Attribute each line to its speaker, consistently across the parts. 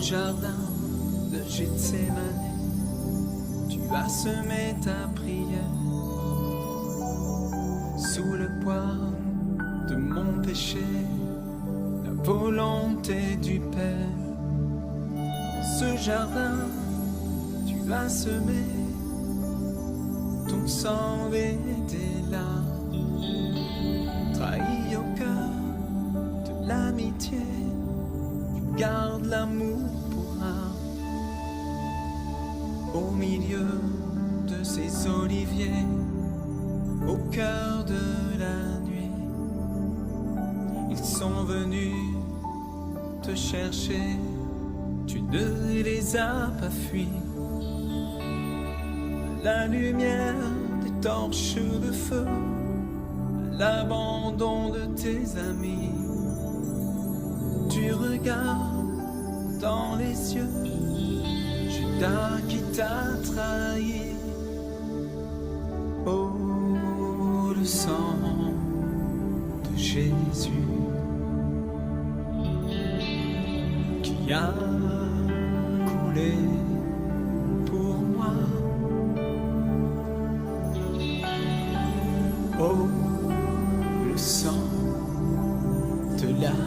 Speaker 1: Au jardin de Gethsémane, tu as semé ta prière sous le poids de mon péché, la volonté du Père. Dans ce jardin, tu as semé ton sang et tes larmes, trahi au cœur de l'amitié. Garde l'amour pour âme. Au milieu de ces oliviers, au cœur de la nuit, ils sont venus te chercher, tu ne les as pas fuis. À la lumière des torches de feu, à l'abandon de tes amis, tu regardes dans les yeux Judas qui t'a trahi. Oh, le sang de Jésus qui a coulé pour moi. Oh, le sang de l'agneau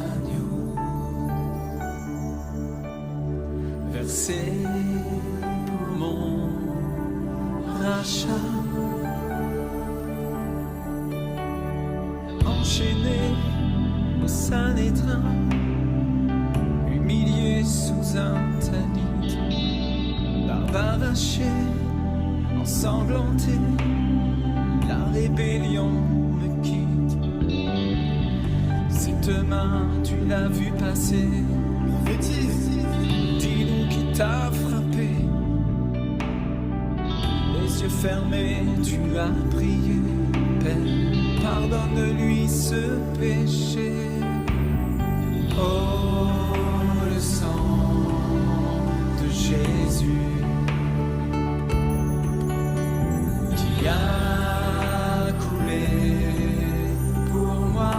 Speaker 1: versé pour mon rachat. Enchaîné au Sanhédrin, humilié sous un talit, barbe arrachée, ensanglantée, la rébellion me quitte. Cette main, tu l'as vu passer. Dis-nous qui t'a frappé. Les yeux fermés, tu as prié. Père, pardonne-lui ce péché. Oh, le sang de Jésus qui a coulé pour moi.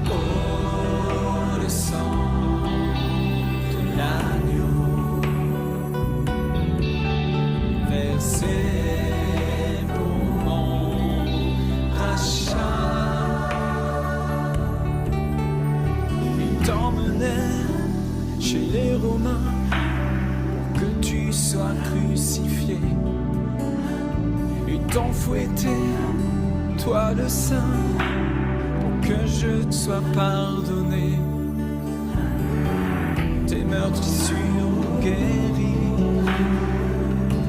Speaker 1: Oh, le sang de l'agneau versé pour mon rachat. Ils t'emmenèrent chez les Romains pour que tu sois crucifié. Ils t'ont fouetté, toi le saint, pour que je te sois pardonné. Tes meurtrissures guéries,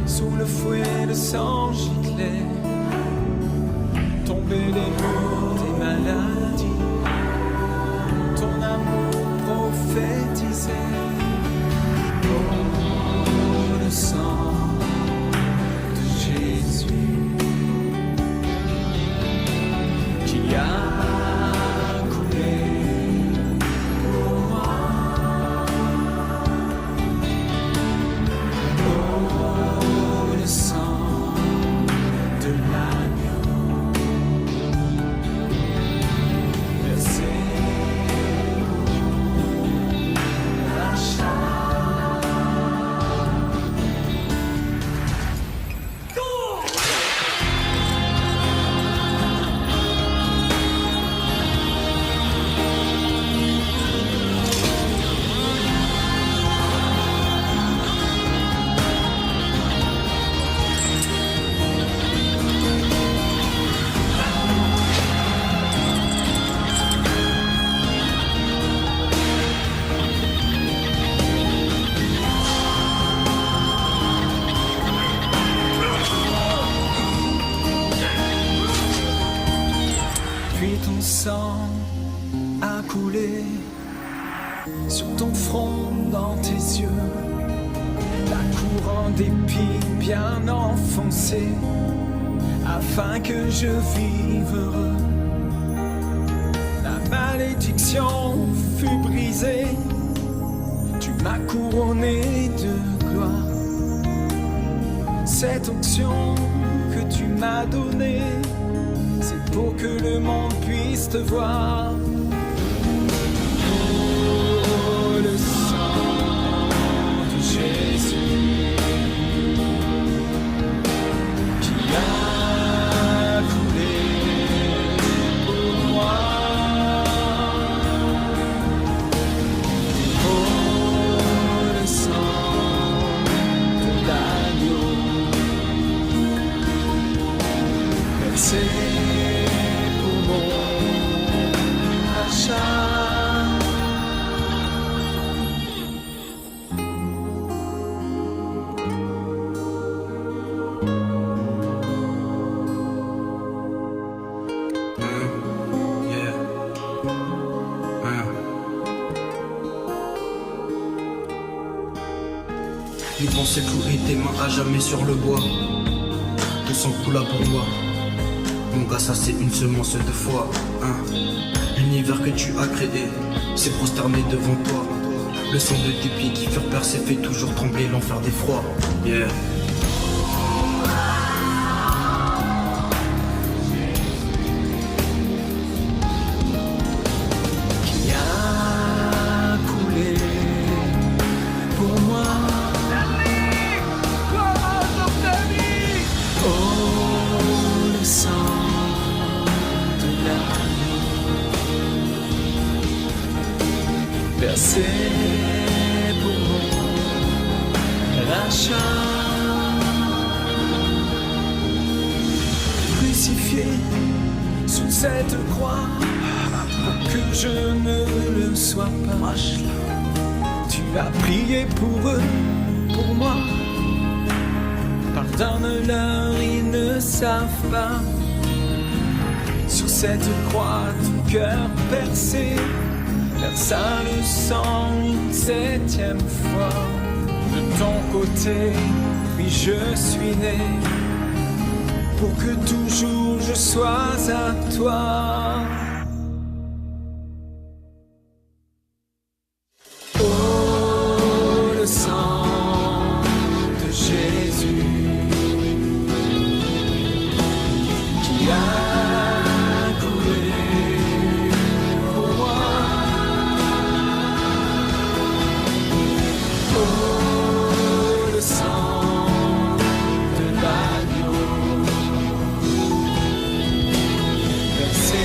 Speaker 1: sous le fouet le sang giclait, tombaient les murs des maladies, ton amour prophétisait. Oh, le sang de Jésus qui a coulé pour moi. Oh, le sang de l'agneau versé pour rachat. Puis ton sang a coulé sur ton front, dans tes yeux, la couronne d'épines bien enfoncée, afin que je vive heureux. La malédiction fut brisée, tu m'as couronné de gloire. Cette onction que tu m'as donnée, c'est pour que le monde puisse te voir.
Speaker 2: Ils pensaient clouer tes mains à jamais sur le bois. Ton sang coula pour moi. Mon gars, ça c'est une semence de foi, hein. L'univers que tu as créé s'est prosterné devant toi. Le sang de tes pieds qui furent percés fait toujours trembler l'enfer des froids. Yeah.
Speaker 1: Qui a coulé pour moi. Oh, le sang de l'agneau versé pour mon rachat. Crucifié sous cette croix pour que je ne le sois pas. Tu as prié pour eux, pour moi. Pardonne-leur, ils ne savent pas. Sur cette croix, ton cœur percé versa le sang une 7e fois. De ton côté, oui, je suis né pour que toujours je sois à toi. Oh, le sang de Jésus qui a coulé pour moi. Oh, le sang de l'agneau versé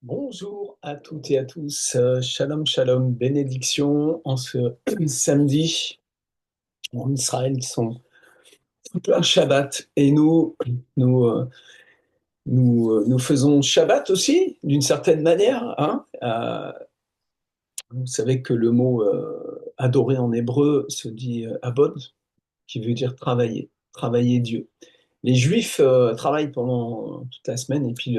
Speaker 1: Bonjour à toutes et à tous. Shalom, shalom, bénédiction en ce samedi en Israël qui sont plein Shabbat. Et nous, nous faisons Shabbat aussi, d'une certaine manière, hein. Vous savez que le mot adorer en hébreu se dit abod, qui veut dire travailler, travailler Dieu. Les Juifs travaillent pendant toute la semaine et puis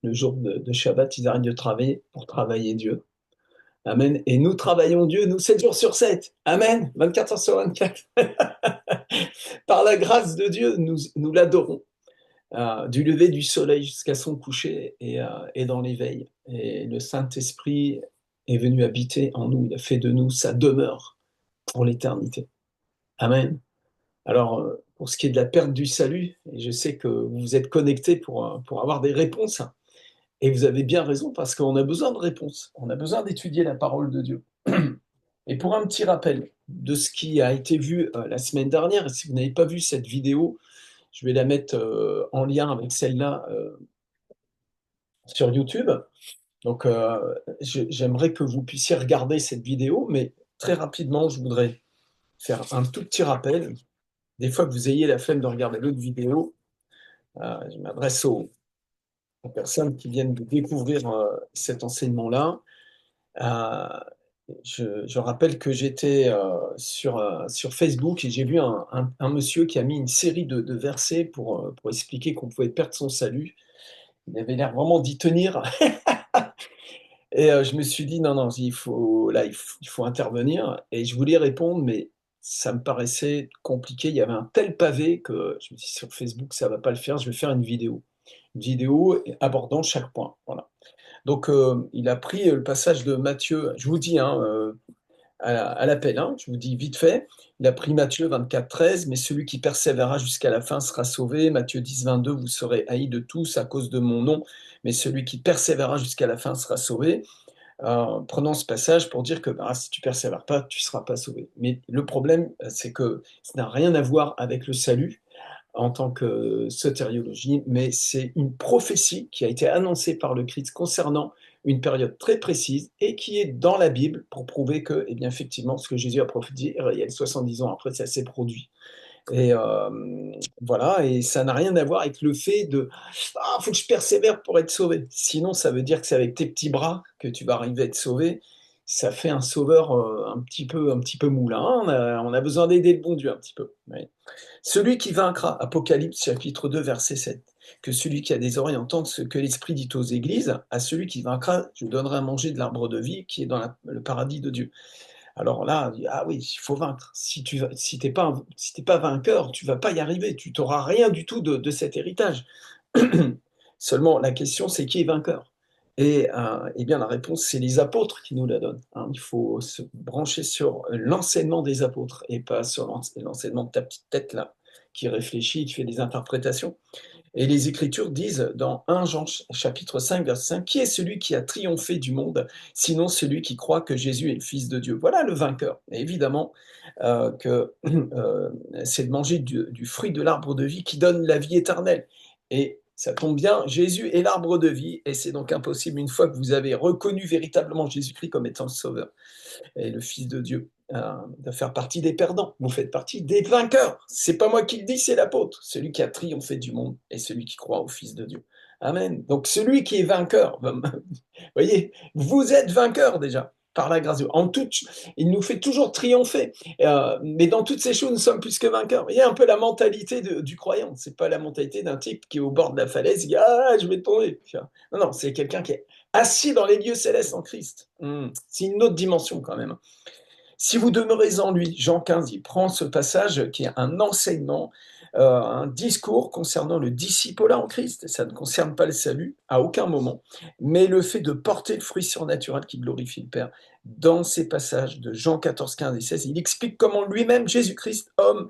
Speaker 1: le jour de Shabbat, ils arrêtent de travailler pour travailler Dieu. Amen. Et nous travaillons Dieu, nous, 7 jours sur 7. Amen. 24 heures sur 24. Par la grâce de Dieu, nous l'adorons. Du lever du soleil jusqu'à son coucher et dans l'éveil. Et le Saint-Esprit est venu habiter en nous. Il a fait de nous sa demeure pour l'éternité. Amen. Alors, pour ce qui est de la perte du salut, et je sais que vous vous êtes connectés pour avoir des réponses. Et vous avez bien raison, parce qu'on a besoin de réponses. On a besoin d'étudier la parole de Dieu. Et pour un petit rappel de ce qui a été vu la semaine dernière, et si vous n'avez pas vu cette vidéo, je vais la mettre en lien avec celle-là sur YouTube. Donc, j'aimerais que vous puissiez regarder cette vidéo, mais très rapidement, je voudrais faire un tout petit rappel. Des fois que vous ayez la flemme de regarder l'autre vidéo, je m'adresse aux personnes qui viennent de découvrir cet enseignement-là. Je rappelle que j'étais sur Facebook et j'ai vu un monsieur qui a mis une série de versets pour expliquer qu'on pouvait perdre son salut. Il avait l'air vraiment d'y tenir. Et je me suis dit, non, non, il faut intervenir. Et je voulais répondre, mais ça me paraissait compliqué. Il y avait un tel pavé que je me suis dit, sur Facebook, ça ne va pas le faire. Je vais faire une vidéo. Une vidéo abordant chaque point. Voilà. Donc, il a pris le passage de Matthieu. Je vous dis, hein, à l'appel, hein, je vous dis vite fait. Il a pris Matthieu 24, 13, mais celui qui persévérera jusqu'à la fin sera sauvé. Matthieu 10, 22, vous serez haïs de tous à cause de mon nom, mais celui qui persévérera jusqu'à la fin sera sauvé. Prenons ce passage pour dire que si tu persévères pas, tu ne seras pas sauvé. Mais le problème, c'est que ça n'a rien à voir avec le salut en tant que sotériologie, mais c'est une prophétie qui a été annoncée par le Christ concernant une période très précise et qui est dans la Bible pour prouver que, eh bien, effectivement, ce que Jésus a prophétisé, il y a 70 ans après, ça s'est produit. Et voilà, et ça n'a rien à voir avec le fait de faut que je persévère pour être sauvé. Sinon, ça veut dire que c'est avec tes petits bras que tu vas arriver à être sauvé. Ça fait un sauveur un petit peu moulin. On a besoin d'aider le bon Dieu un petit peu. Oui. Celui qui vaincra, Apocalypse chapitre 2, verset 7, que celui qui a des oreilles entende ce que l'Esprit dit aux églises, à celui qui vaincra, je donnerai à manger de l'arbre de vie qui est dans le paradis de Dieu. Alors là, oui, il faut vaincre. Si t'es pas vainqueur, tu vas pas y arriver. Tu n'auras rien du tout de cet héritage. Seulement, la question, c'est qui est vainqueur? Et eh bien, la réponse, c'est les apôtres qui nous la donnent. Hein. Il faut se brancher sur l'enseignement des apôtres et pas sur l'enseignement de ta petite tête là, qui réfléchit, qui fait des interprétations. Et les Écritures disent dans 1 Jean chapitre 5, verset 5, qui est celui qui a triomphé du monde, sinon celui qui croit que Jésus est le Fils de Dieu. Voilà le vainqueur. Et évidemment que c'est de manger du fruit de l'arbre de vie qui donne la vie éternelle. Et ça tombe bien, Jésus est l'arbre de vie, et c'est donc impossible, une fois que vous avez reconnu véritablement Jésus-Christ comme étant le Sauveur et le Fils de Dieu, de faire partie des perdants. Vous faites partie des vainqueurs. C'est pas moi qui le dis, c'est l'apôtre, celui qui a triomphé du monde et celui qui croit au Fils de Dieu. Amen. Donc celui qui est vainqueur, vous voyez, vous êtes vainqueur déjà par la grâce de Dieu. Il nous fait toujours triompher. Mais dans toutes ces choses, nous sommes plus que vainqueurs. Il y a un peu la mentalité du croyant. C'est pas la mentalité d'un type qui est au bord de la falaise, il dit je vais tomber. Non, non, c'est quelqu'un qui est assis dans les lieux célestes en Christ. C'est une autre dimension quand même. Si vous demeurez en lui, Jean 15, il prend ce passage qui est un enseignement, un discours concernant le discipolat en Christ. Ça ne concerne pas le salut à aucun moment, mais le fait de porter le fruit surnaturel qui glorifie le Père. Dans ces passages de Jean 14, 15 et 16, il explique comment lui-même, Jésus-Christ, homme,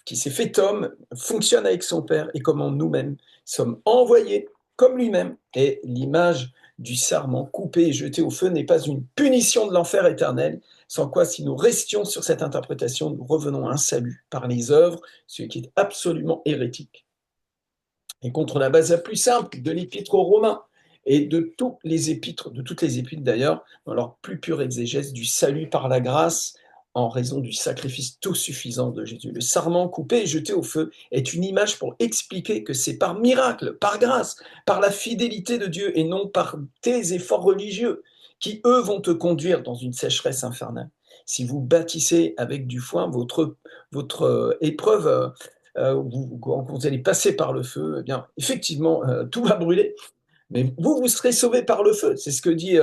Speaker 1: qui s'est fait homme, fonctionne avec son Père et comment nous-mêmes sommes envoyés comme lui-même. Et l'image du sarment coupé et jeté au feu n'est pas une punition de l'enfer éternel, sans quoi, si nous restions sur cette interprétation, nous revenons à un salut par les œuvres, ce qui est absolument hérétique. Et contre la base la plus simple de l'Épître aux Romains,
Speaker 3: et de toutes les épîtres d'ailleurs, dans leur plus pure exégèse du salut par la grâce, en raison du sacrifice tout suffisant de Jésus. Le sarment coupé et jeté au feu est une image pour expliquer que c'est par miracle, par grâce, par la fidélité de Dieu et non par tes efforts religieux qui, eux, vont te conduire dans une sécheresse infernale. Si vous bâtissez avec du foin votre épreuve, quand vous allez passer par le feu, eh bien, effectivement, tout va brûler. Mais vous, vous serez sauvés par le feu. C'est ce que dit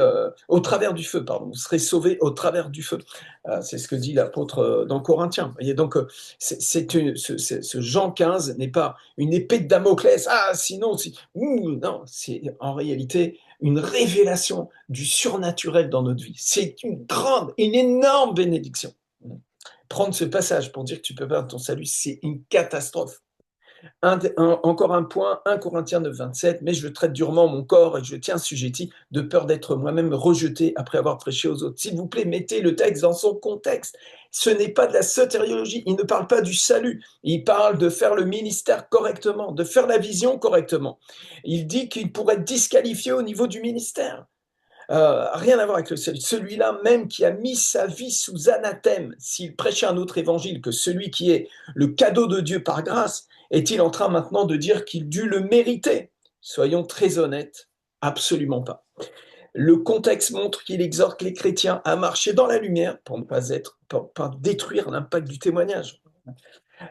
Speaker 3: au travers du feu, pardon. Vous serez sauvés au travers du feu. C'est ce que dit l'apôtre dans Corinthiens. Vous voyez, donc, ce Jean 15 n'est pas une épée de Damoclès. Ah, sinon, non, c'est en réalité une révélation du surnaturel dans notre vie. C'est une énorme bénédiction. Prendre ce passage pour dire que tu peux perdre ton salut, c'est une catastrophe. Encore un point, 1 Corinthiens 9, 27, mais je traite durement mon corps et je tiens assujetti de peur d'être moi-même rejeté après avoir prêché aux autres. S'il vous plaît, mettez le texte dans son contexte. Ce n'est pas de la sotériologie, il ne parle pas du salut, il parle de faire le ministère correctement, de faire la vision correctement. Il dit qu'il pourrait être disqualifié au niveau du ministère. Rien à voir avec le salut. Celui-là même qui a mis sa vie sous anathème, s'il prêchait un autre évangile que celui qui est le cadeau de Dieu par grâce, est-il en train maintenant de dire qu'il dut le mériter? Soyons très honnêtes, absolument pas. Le contexte montre qu'il exhorte les chrétiens à marcher dans la lumière pour ne pas détruire l'impact du témoignage.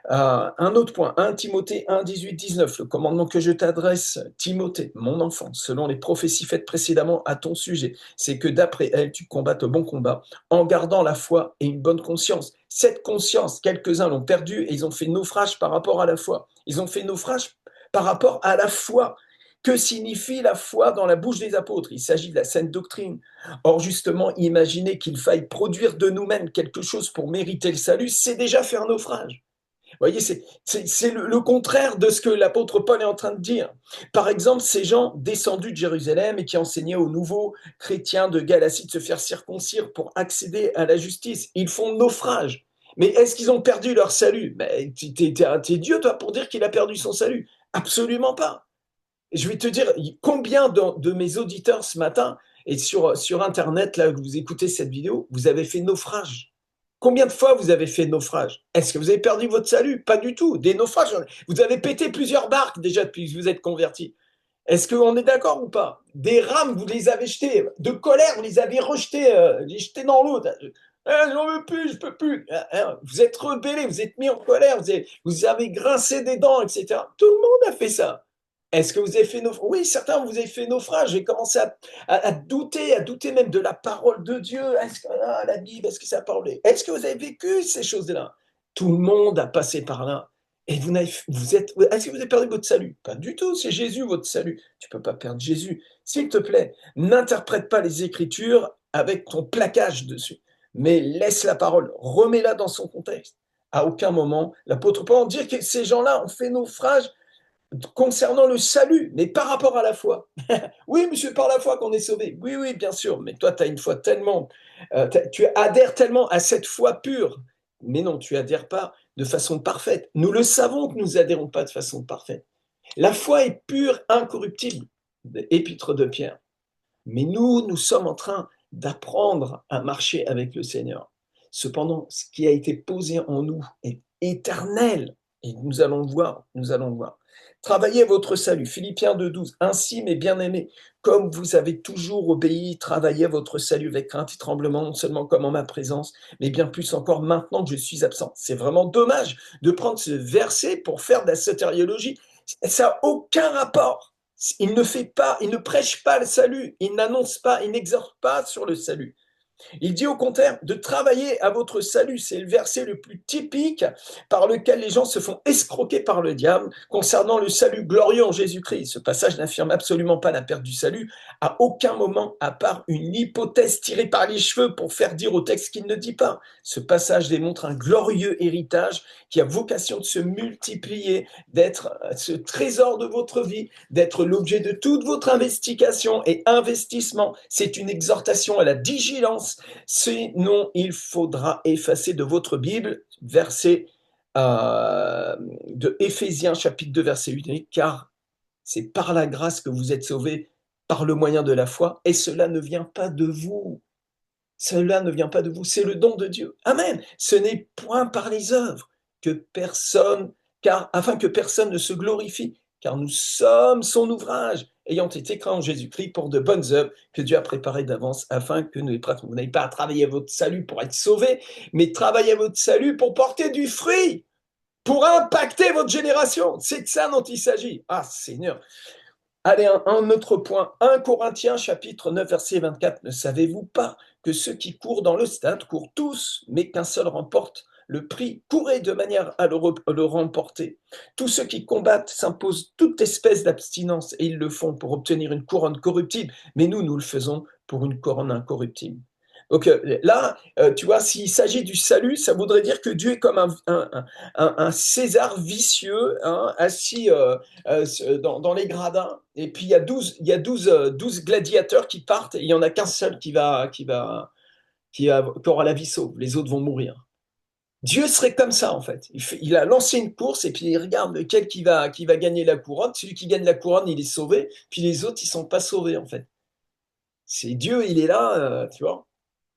Speaker 3: Un autre point, 1 Timothée 1, 18, 19, le commandement que je t'adresse, Timothée, mon enfant, selon les prophéties faites précédemment à ton sujet, c'est que d'après elles, tu combattes le bon combat en gardant la foi et une bonne conscience. Cette conscience, quelques-uns l'ont perdue et ils ont fait naufrage par rapport à la foi. Ils ont fait naufrage par rapport à la foi. Que signifie la foi dans la bouche des apôtres? Il s'agit de la sainte doctrine. Or, justement, imaginer qu'il faille produire de nous-mêmes quelque chose pour mériter le salut, c'est déjà faire naufrage. Vous voyez, c'est le contraire de ce que l'apôtre Paul est en train de dire. Par exemple, ces gens descendus de Jérusalem et qui enseignaient aux nouveaux chrétiens de Galatie de se faire circoncire pour accéder à la justice, ils font naufrage. Mais est-ce qu'ils ont perdu leur salut? T'es Dieu, toi, pour dire qu'il a perdu son salut? Absolument pas. Je vais te dire, combien de mes auditeurs ce matin et sur Internet, là, que vous écoutez cette vidéo, vous avez fait naufrage? Combien de fois vous avez fait naufrage? Est-ce que vous avez perdu votre salut? Pas du tout. Des naufrages, vous avez pété plusieurs barques déjà depuis que vous êtes convertis. Est-ce qu'on est d'accord ou pas? Des rames, vous les avez jetées. De colère, vous les avez rejetées, les jetées dans l'eau. J'en veux plus, je peux plus. Vous êtes rebellés, vous êtes mis en colère, vous avez grincé des dents, etc. Tout le monde a fait ça. Est-ce que vous avez fait naufrage? Oui, certains, vous avez fait naufrage. J'ai commencé à douter même de la parole de Dieu. Est-ce que la Bible, est-ce que ça parlait? Est-ce que vous avez vécu ces choses-là? Tout le monde a passé par là. Et est-ce que vous avez perdu votre salut? Pas du tout, c'est Jésus votre salut. Tu ne peux pas perdre Jésus. S'il te plaît, n'interprète pas les Écritures avec ton plaquage dessus, mais laisse la parole, remets-la dans son contexte. À aucun moment, l'apôtre Paul dit que ces gens-là ont fait naufrage concernant le salut, mais par rapport à la foi. Oui, mais c'est par la foi qu'on est sauvé. Oui, oui, bien sûr, mais toi, tu as une foi tellement... tu adhères tellement à cette foi pure. Mais non, tu adhères pas de façon parfaite. Nous le savons que nous adhérons pas de façon parfaite. La foi est pure, incorruptible. Épître de Pierre. Mais nous sommes en train d'apprendre à marcher avec le Seigneur. Cependant, ce qui a été posé en nous est éternel. Et nous allons voir. Travaillez votre salut. Philippiens 2,12. Ainsi, mes bien-aimés, comme vous avez toujours obéi, travaillez votre salut avec crainte et tremblement, non seulement comme en ma présence, mais bien plus encore maintenant que je suis absent. C'est vraiment dommage de prendre ce verset pour faire de la sotériologie. Ça n'a aucun rapport. Il ne prêche pas le salut, il n'annonce pas, il n'exhorte pas sur le salut. Il dit au contraire de travailler à votre salut. C'est le verset le plus typique par lequel les gens se font escroquer par le diable concernant le salut glorieux en Jésus-Christ. Ce passage n'affirme absolument pas la perte du salut à aucun moment, à part une hypothèse tirée par les cheveux pour faire dire au texte qu'il ne dit pas. Ce passage démontre un glorieux héritage qui a vocation de se multiplier, d'être ce trésor de votre vie, d'être l'objet de toute votre investigation et investissement. C'est une exhortation à la vigilance. Sinon, il faudra effacer de votre Bible, verset de Éphésiens chapitre 2, verset 8, car c'est par la grâce que vous êtes sauvés par le moyen de la foi, et cela ne vient pas de vous. Cela ne vient pas de vous, c'est le don de Dieu. Amen. Ce n'est point par les œuvres afin que personne ne se glorifie, car nous sommes son ouvrage, ayant été créés en Jésus-Christ pour de bonnes œuvres que Dieu a préparées d'avance, afin que nous les pratiquions. Vous n'avez pas à travailler à votre salut pour être sauvé, mais travaillez à votre salut pour porter du fruit, pour impacter votre génération. C'est de ça dont il s'agit. Ah, Seigneur. Allez, un autre point. 1 Corinthiens, chapitre 9, verset 24. Ne savez-vous pas que ceux qui courent dans le stade courent tous, mais qu'un seul remporte le prix? Courez de manière à le remporter. Tous ceux qui combattent s'imposent toute espèce d'abstinence, et ils le font pour obtenir une couronne corruptible, mais nous le faisons pour une couronne incorruptible. Donc là, tu vois, s'il s'agit du salut, ça voudrait dire que Dieu est comme un César vicieux, hein, assis dans les gradins, et puis il y a 12 gladiateurs qui partent, et il n'y en a qu'un seul qui aura la vie sauve, les autres vont mourir. Dieu serait comme ça, en fait. Il a lancé une course, et puis il regarde lequel qui va gagner la couronne. Celui qui gagne la couronne, il est sauvé, puis les autres, ils ne sont pas sauvés, en fait. C'est Dieu, il est là, tu vois.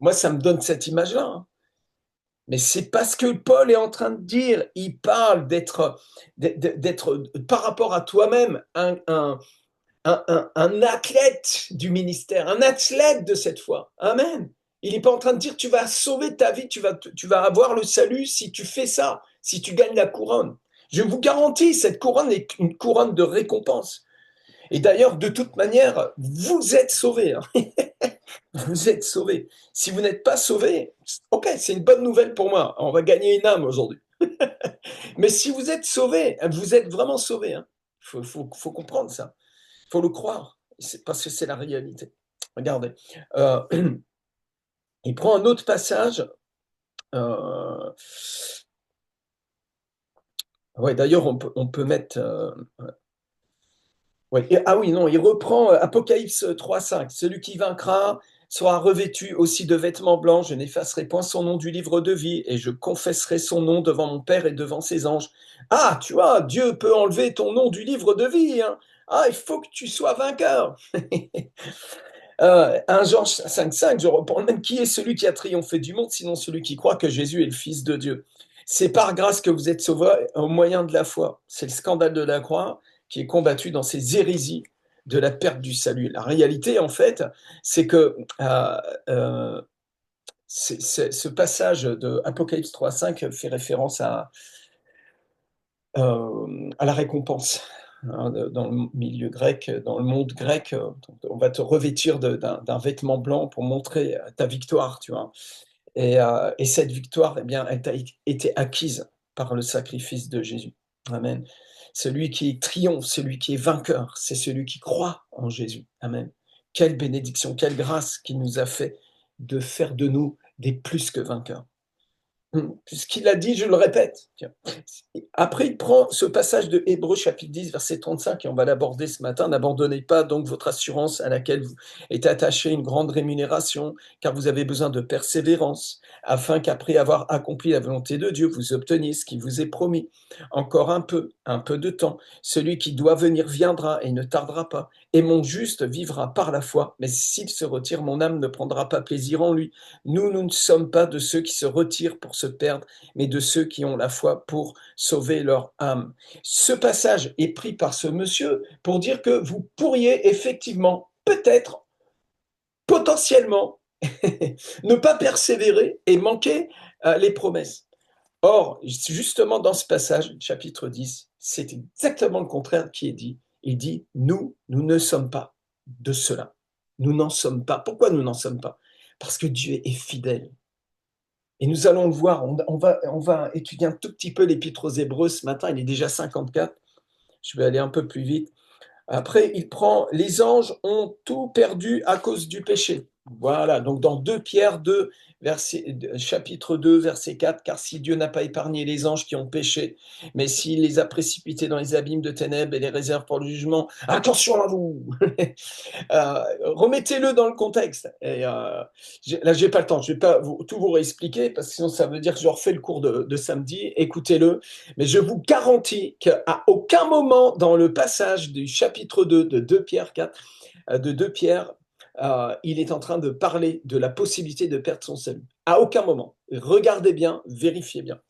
Speaker 3: Moi, ça me donne cette image-là, hein. Mais c'est parce que Paul est en train de dire, il parle d'être par rapport à toi-même, un athlète du ministère, un athlète de cette foi. Amen. Il n'est pas en train de dire, tu vas sauver ta vie, tu vas avoir le salut si tu fais ça, si tu gagnes la couronne. Je vous garantis, cette couronne est une couronne de récompense. Et d'ailleurs, de toute manière, vous êtes sauvés, hein. Vous êtes sauvés. Si vous n'êtes pas sauvés, ok, c'est une bonne nouvelle pour moi. On va gagner une âme aujourd'hui. Mais si vous êtes sauvés, vous êtes vraiment sauvés, hein. Faut comprendre ça. Il faut le croire. Parce que c'est la réalité. Regardez. Il prend un autre passage. Ouais, d'ailleurs, on peut mettre. Ouais. Ah oui, non, il reprend Apocalypse 3,5. Celui qui vaincra sera revêtu aussi de vêtements blancs. Je n'effacerai point son nom du livre de vie, et je confesserai son nom devant mon Père et devant ses anges. Ah, tu vois, Dieu peut enlever ton nom du livre de vie, hein. Ah, il faut que tu sois vainqueur. 1 Jean 5,5, je reprends le même. Qui est celui qui a triomphé du monde, sinon celui qui croit que Jésus est le Fils de Dieu? C'est par grâce que vous êtes sauvés au moyen de la foi. C'est le scandale de la croix qui est combattu dans ces hérésies de la perte du salut. La réalité, en fait, c'est que ce passage de Apocalypse 3,5 fait référence à la récompense. Hein, dans le milieu grec, dans le monde grec, on va te revêtir d'un vêtement blanc pour montrer ta victoire, tu vois. Et cette victoire, eh bien, elle t'a été acquise par le sacrifice de Jésus. Amen. Celui qui triomphe, celui qui est vainqueur, c'est celui qui croit en Jésus. Amen. Quelle bénédiction, quelle grâce qu'il nous a fait de faire de nous des plus que vainqueurs. Puisqu'il a dit, je le répète. Tiens. Après, il prend ce passage de Hébreux chapitre 10, verset 35, et on va l'aborder ce matin. N'abandonnez pas donc votre assurance à laquelle vous est attachée une grande rémunération, car vous avez besoin de persévérance, afin qu'après avoir accompli la volonté de Dieu, vous obteniez ce qui vous est promis. Encore un peu de temps. Celui qui doit venir viendra et ne tardera pas. Et mon juste vivra par la foi, mais s'il se retire, mon âme ne prendra pas plaisir en lui. Nous ne sommes pas de ceux qui se retirent pour se perdre, mais de ceux qui ont la foi pour sauver leur âme. Ce passage est pris par ce monsieur pour dire que vous pourriez effectivement, peut-être, potentiellement, ne pas persévérer et manquer les promesses. Or, justement dans ce passage, chapitre 10, c'est exactement le contraire qui est dit. Il dit, nous ne sommes pas de cela. Nous n'en sommes pas. Pourquoi nous n'en sommes pas? Parce que Dieu est fidèle. Et nous allons le voir, on va étudier un tout petit peu l'Épître aux Hébreux ce matin, il est déjà 54, je vais aller un peu plus vite. Après, il prend, les anges ont tout perdu à cause du péché. Voilà, donc dans 2 Pierre 2, chapitre 2, verset 4, car si Dieu n'a pas épargné les anges qui ont péché, mais s'il les a précipités dans les abîmes de ténèbres et les réserve pour le jugement, attention à vous. Remettez-le dans le contexte. Et, là, j'ai pas le temps, je vais pas tout vous réexpliquer, parce que sinon ça veut dire que je refais le cours de samedi, écoutez-le, mais je vous garantis qu'à aucun moment dans le passage du chapitre 2 de 2 Pierre 4, de 2 Pierre, il est en train de parler de la possibilité de perdre son salut. À aucun moment. Regardez bien, vérifiez bien.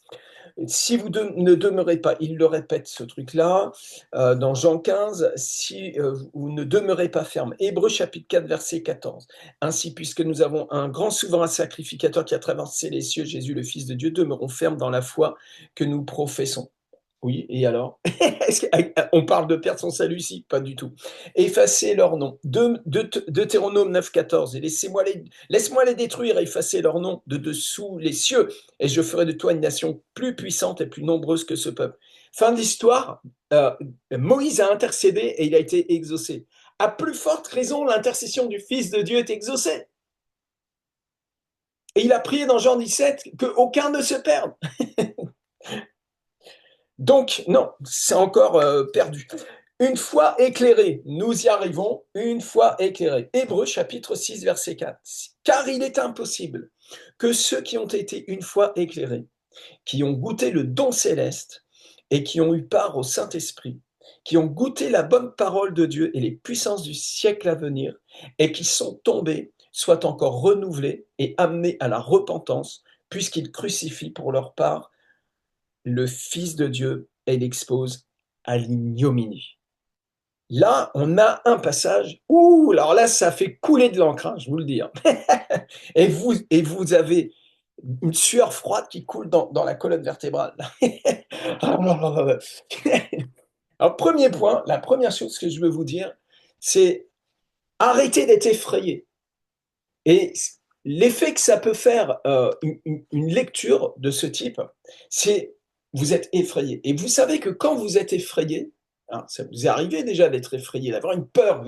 Speaker 3: Si vous ne demeurez pas, il le répète ce truc-là, dans Jean 15, si vous ne demeurez pas ferme. Hébreux chapitre 4, verset 14. Ainsi, puisque nous avons un grand souverain sacrificateur qui a traversé les cieux, Jésus le Fils de Dieu, demeurons fermes dans la foi que nous professons. Oui, et alors? On parle de perdre son salut ici? Pas du tout. Effacez leur nom. Deutéronome 9, 14. Et laisse-moi les détruire et effacer leur nom de dessous les cieux, et je ferai de toi une nation plus puissante et plus nombreuse que ce peuple. Fin de l'histoire, Moïse a intercédé et il a été exaucé. À plus forte raison, l'intercession du Fils de Dieu est exaucée. Et il a prié dans Jean 17 qu'aucun ne se perde. Donc, non, c'est encore perdu. Une fois éclairé, nous y arrivons, une fois éclairé. Hébreux chapitre 6, verset 4. Car il est impossible que ceux qui ont été une fois éclairés, qui ont goûté le don céleste et qui ont eu part au Saint-Esprit, qui ont goûté la bonne parole de Dieu et les puissances du siècle à venir, et qui sont tombés, soient encore renouvelés et amenés à la repentance, puisqu'ils crucifient pour leur part le Fils de Dieu et l'expose à l'ignominie. Là, on a un passage où, alors là, ça fait couler de l'encre, je vous le dis. et vous avez une sueur froide qui coule dans la colonne vertébrale. Alors, premier point, la première chose que je veux vous dire, c'est arrêtez d'être effrayé. Et l'effet que ça peut faire, une lecture de ce type, c'est vous êtes effrayé. Et vous savez que quand vous êtes effrayé, hein, ça vous est arrivé déjà d'être effrayé, d'avoir une peur,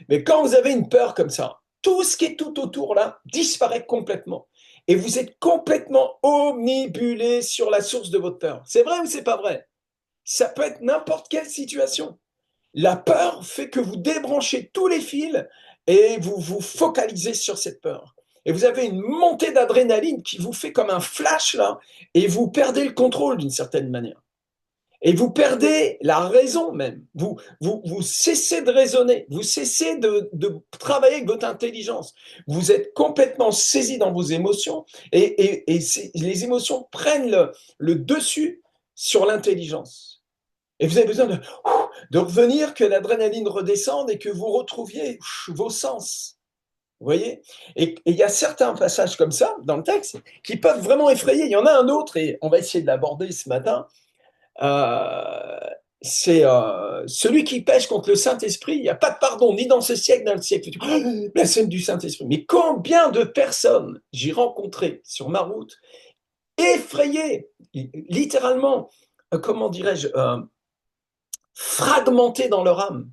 Speaker 3: mais quand vous avez une peur comme ça, tout ce qui est tout autour là disparaît complètement. Et vous êtes complètement omnibulé sur la source de votre peur. C'est vrai ou c'est pas vrai? Ça peut être n'importe quelle situation. La peur fait que vous débranchez tous les fils et vous vous focalisez sur cette peur. Et vous avez une montée d'adrénaline qui vous fait comme un flash là, et vous perdez le contrôle d'une certaine manière. Et vous perdez la raison même. Vous cessez de raisonner, vous cessez de travailler avec votre intelligence. Vous êtes complètement saisi dans vos émotions et les émotions prennent le dessus sur l'intelligence. Et vous avez besoin de revenir, que l'adrénaline redescende et que vous retrouviez vos sens. Vous voyez? Et il y a certains passages comme ça dans le texte qui peuvent vraiment effrayer. Il y en a un autre, et on va essayer de l'aborder ce matin. C'est celui qui pêche contre le Saint-Esprit, il n'y a pas de pardon, ni dans ce siècle, ni dans le siècle futur. La scène du Saint-Esprit. Mais combien de personnes j'ai rencontrées sur ma route, effrayées, littéralement, comment dirais-je, fragmentées dans leur âme,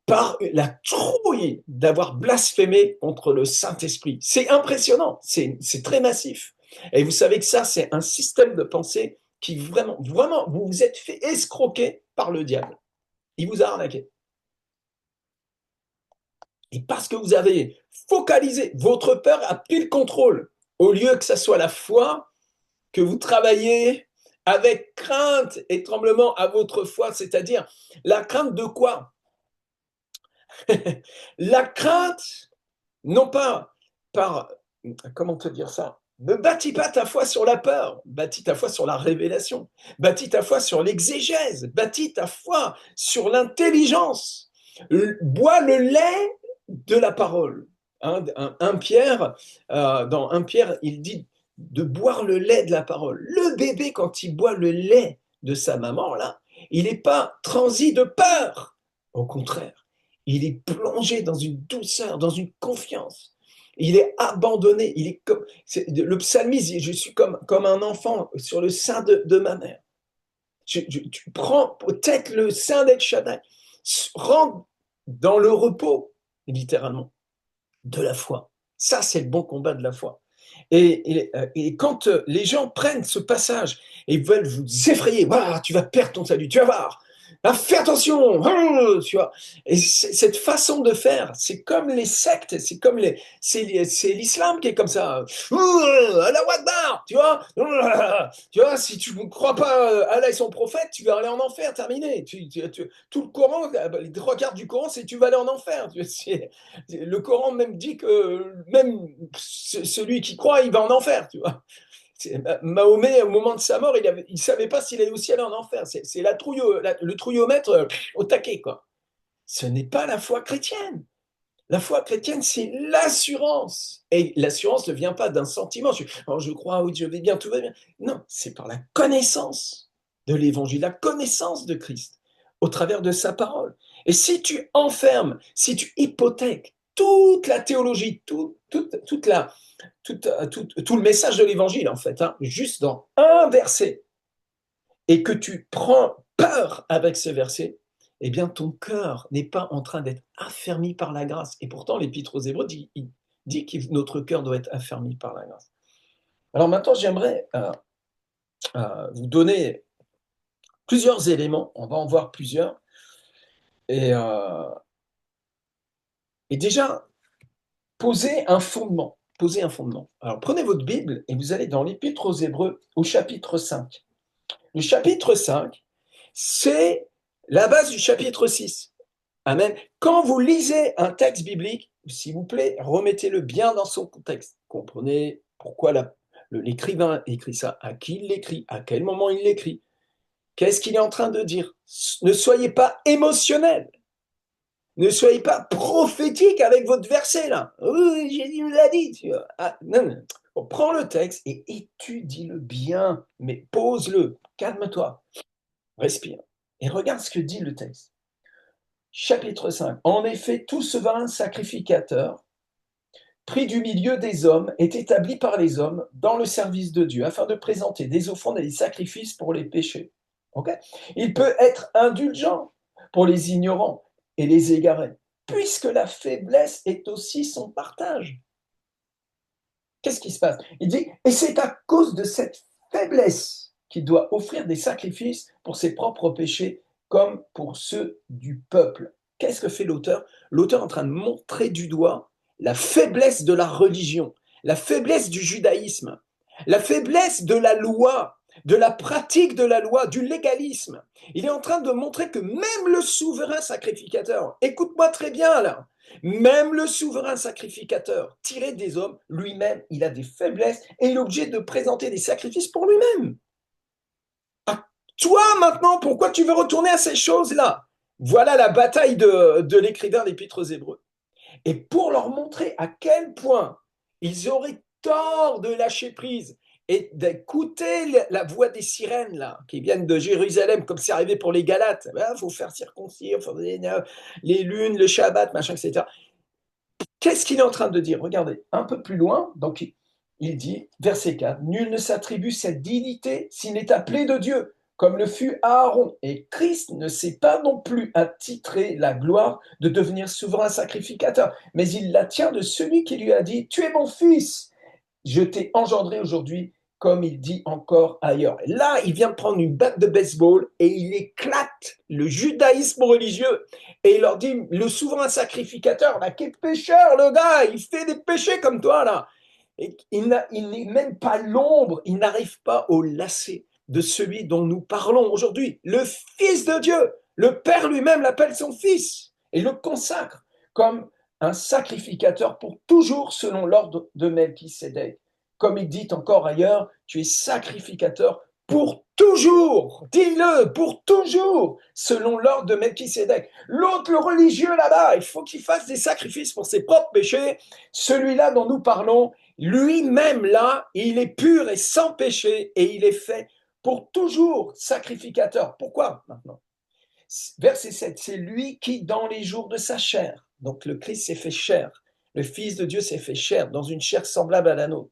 Speaker 3: par la trouille d'avoir blasphémé contre le Saint-Esprit. C'est impressionnant, c'est très massif. Et vous savez que ça, c'est un système de pensée qui vraiment, vous vous êtes fait escroquer par le diable. Il vous a arnaqué. Et parce que vous avez focalisé, votre peur a pris le contrôle. Au lieu que ça soit la foi, que vous travaillez avec crainte et tremblement à votre foi, c'est-à-dire la crainte de quoi? La crainte, non pas par, comment te dire ça? Ne bâtis pas ta foi sur la peur, bâtis ta foi sur la révélation, bâtis ta foi sur l'exégèse, bâtis ta foi sur l'intelligence. Bois le lait de la parole. Un Pierre, dans 1 Pierre, il dit de boire le lait de la parole. Le bébé, quand il boit le lait de sa maman, là, il n'est pas transi de peur. Au contraire, il est plongé dans une douceur, dans une confiance. Il est abandonné. Il est comme le psalmiste. Je suis comme un enfant sur le sein de ma mère. Tu prends peut-être le sein d'El Shaddai. Rentre dans le repos, littéralement, de la foi. Ça, c'est le bon combat de la foi. Et quand les gens prennent ce passage et veulent vous effrayer, tu vas perdre ton salut, tu vas voir. Ah, fais attention, tu vois. Et cette façon de faire, c'est comme les sectes, c'est l'islam qui est comme ça. Allah Akbar, tu vois. Tu vois, si tu ne crois pas Allah et son prophète, tu vas aller en enfer, terminé. Tout le Coran, les 3 quarts du Coran, c'est tu vas aller en enfer. Le Coran même dit que même celui qui croit, il va en enfer, tu vois. Mahomet, au moment de sa mort, il ne savait pas s'il allait au ciel ou en enfer. C'est le trouillomètre au taquet, quoi. Ce n'est pas la foi chrétienne. La foi chrétienne, c'est l'assurance. Et l'assurance ne vient pas d'un sentiment. Je crois, oui, je vais bien, tout va bien. Non, c'est par la connaissance de l'évangile, la connaissance de Christ, au travers de sa parole. Et si tu enfermes, si tu hypothèques toute la théologie, tout le message de l'évangile, en fait, hein, juste dans un verset, et que tu prends peur avec ce verset, eh bien, ton cœur n'est pas en train d'être affermi par la grâce. Et pourtant, l'Épître aux Hébreux dit que notre cœur doit être affermi par la grâce. Alors maintenant, j'aimerais vous donner plusieurs éléments. On va en voir plusieurs. Et déjà, poser un fondement. Poser un fondement. Alors, prenez votre Bible et vous allez dans l'Épître aux Hébreux au chapitre 5. Le chapitre 5, c'est la base du chapitre 6. Amen. Quand vous lisez un texte biblique, s'il vous plaît, remettez-le bien dans son contexte. Comprenez pourquoi l'écrivain écrit ça, à qui il l'écrit, à quel moment il l'écrit, qu'est-ce qu'il est en train de dire. Ne soyez pas émotionnel. Ne soyez pas prophétique avec votre verset là. Oui, Jésus nous l'a dit. Tu vois. Ah, non. Bon, prends le texte et étudie-le bien, mais pose-le. Calme-toi. Respire. Et regarde ce que dit le texte. Chapitre 5. En effet, tout souverain sacrificateur, pris du milieu des hommes, est établi par les hommes dans le service de Dieu, afin de présenter des offrandes et des sacrifices pour les péchés. Okay. Il peut être indulgent pour les ignorants et les égarés, puisque la faiblesse est aussi son partage. Qu'est-ce qui se passe? Il dit, et c'est à cause de cette faiblesse qu'il doit offrir des sacrifices pour ses propres péchés comme pour ceux du peuple. Qu'est-ce que fait l'auteur? L'auteur est en train de montrer du doigt la faiblesse de la religion, la faiblesse du judaïsme, la faiblesse de la loi, de la pratique de la loi, du légalisme. Il est en train de montrer que même le souverain sacrificateur, écoute-moi très bien là, même le souverain sacrificateur tiré des hommes, lui-même, il a des faiblesses et il est obligé de présenter des sacrifices pour lui-même. À toi maintenant, pourquoi tu veux retourner à ces choses-là? Voilà la bataille de l'écrivain d'Épître aux Hébreux. Et pour leur montrer à quel point ils auraient tort de lâcher prise et d'écouter la voix des sirènes là, qui viennent de Jérusalem, comme c'est arrivé pour les Galates. Il faut faire circoncire, les lunes, le Shabbat, machin, etc. Qu'est-ce qu'il est en train de dire? Regardez, un peu plus loin, donc il dit, verset 4, « Nul ne s'attribue cette dignité s'il n'est appelé de Dieu, comme le fut Aaron. Et Christ ne s'est pas non plus attitré la gloire de devenir souverain sacrificateur, mais il la tient de celui qui lui a dit, « Tu es mon fils, je t'ai engendré aujourd'hui, comme il dit encore ailleurs. » Là, il vient de prendre une batte de baseball et il éclate le judaïsme religieux. Et il leur dit, le souverain sacrificateur, là, quel pécheur, le gars, il fait des péchés comme toi, là. Et il n'est même pas l'ombre, il n'arrive pas au lacet de celui dont nous parlons aujourd'hui. Le Fils de Dieu, le Père lui-même l'appelle son Fils et le consacre comme un sacrificateur pour toujours selon l'ordre de Melchisédek. Comme il dit encore ailleurs, tu es sacrificateur pour toujours, dis-le, pour toujours, selon l'ordre de Melchisédek. L'autre, le religieux là-bas, il faut qu'il fasse des sacrifices pour ses propres péchés. Celui-là dont nous parlons, lui-même là, il est pur et sans péché et il est fait pour toujours sacrificateur. Pourquoi maintenant? Verset 7, c'est lui qui dans les jours de sa chair, donc le Christ s'est fait chair, le Fils de Dieu s'est fait chair, dans une chair semblable à la nôtre.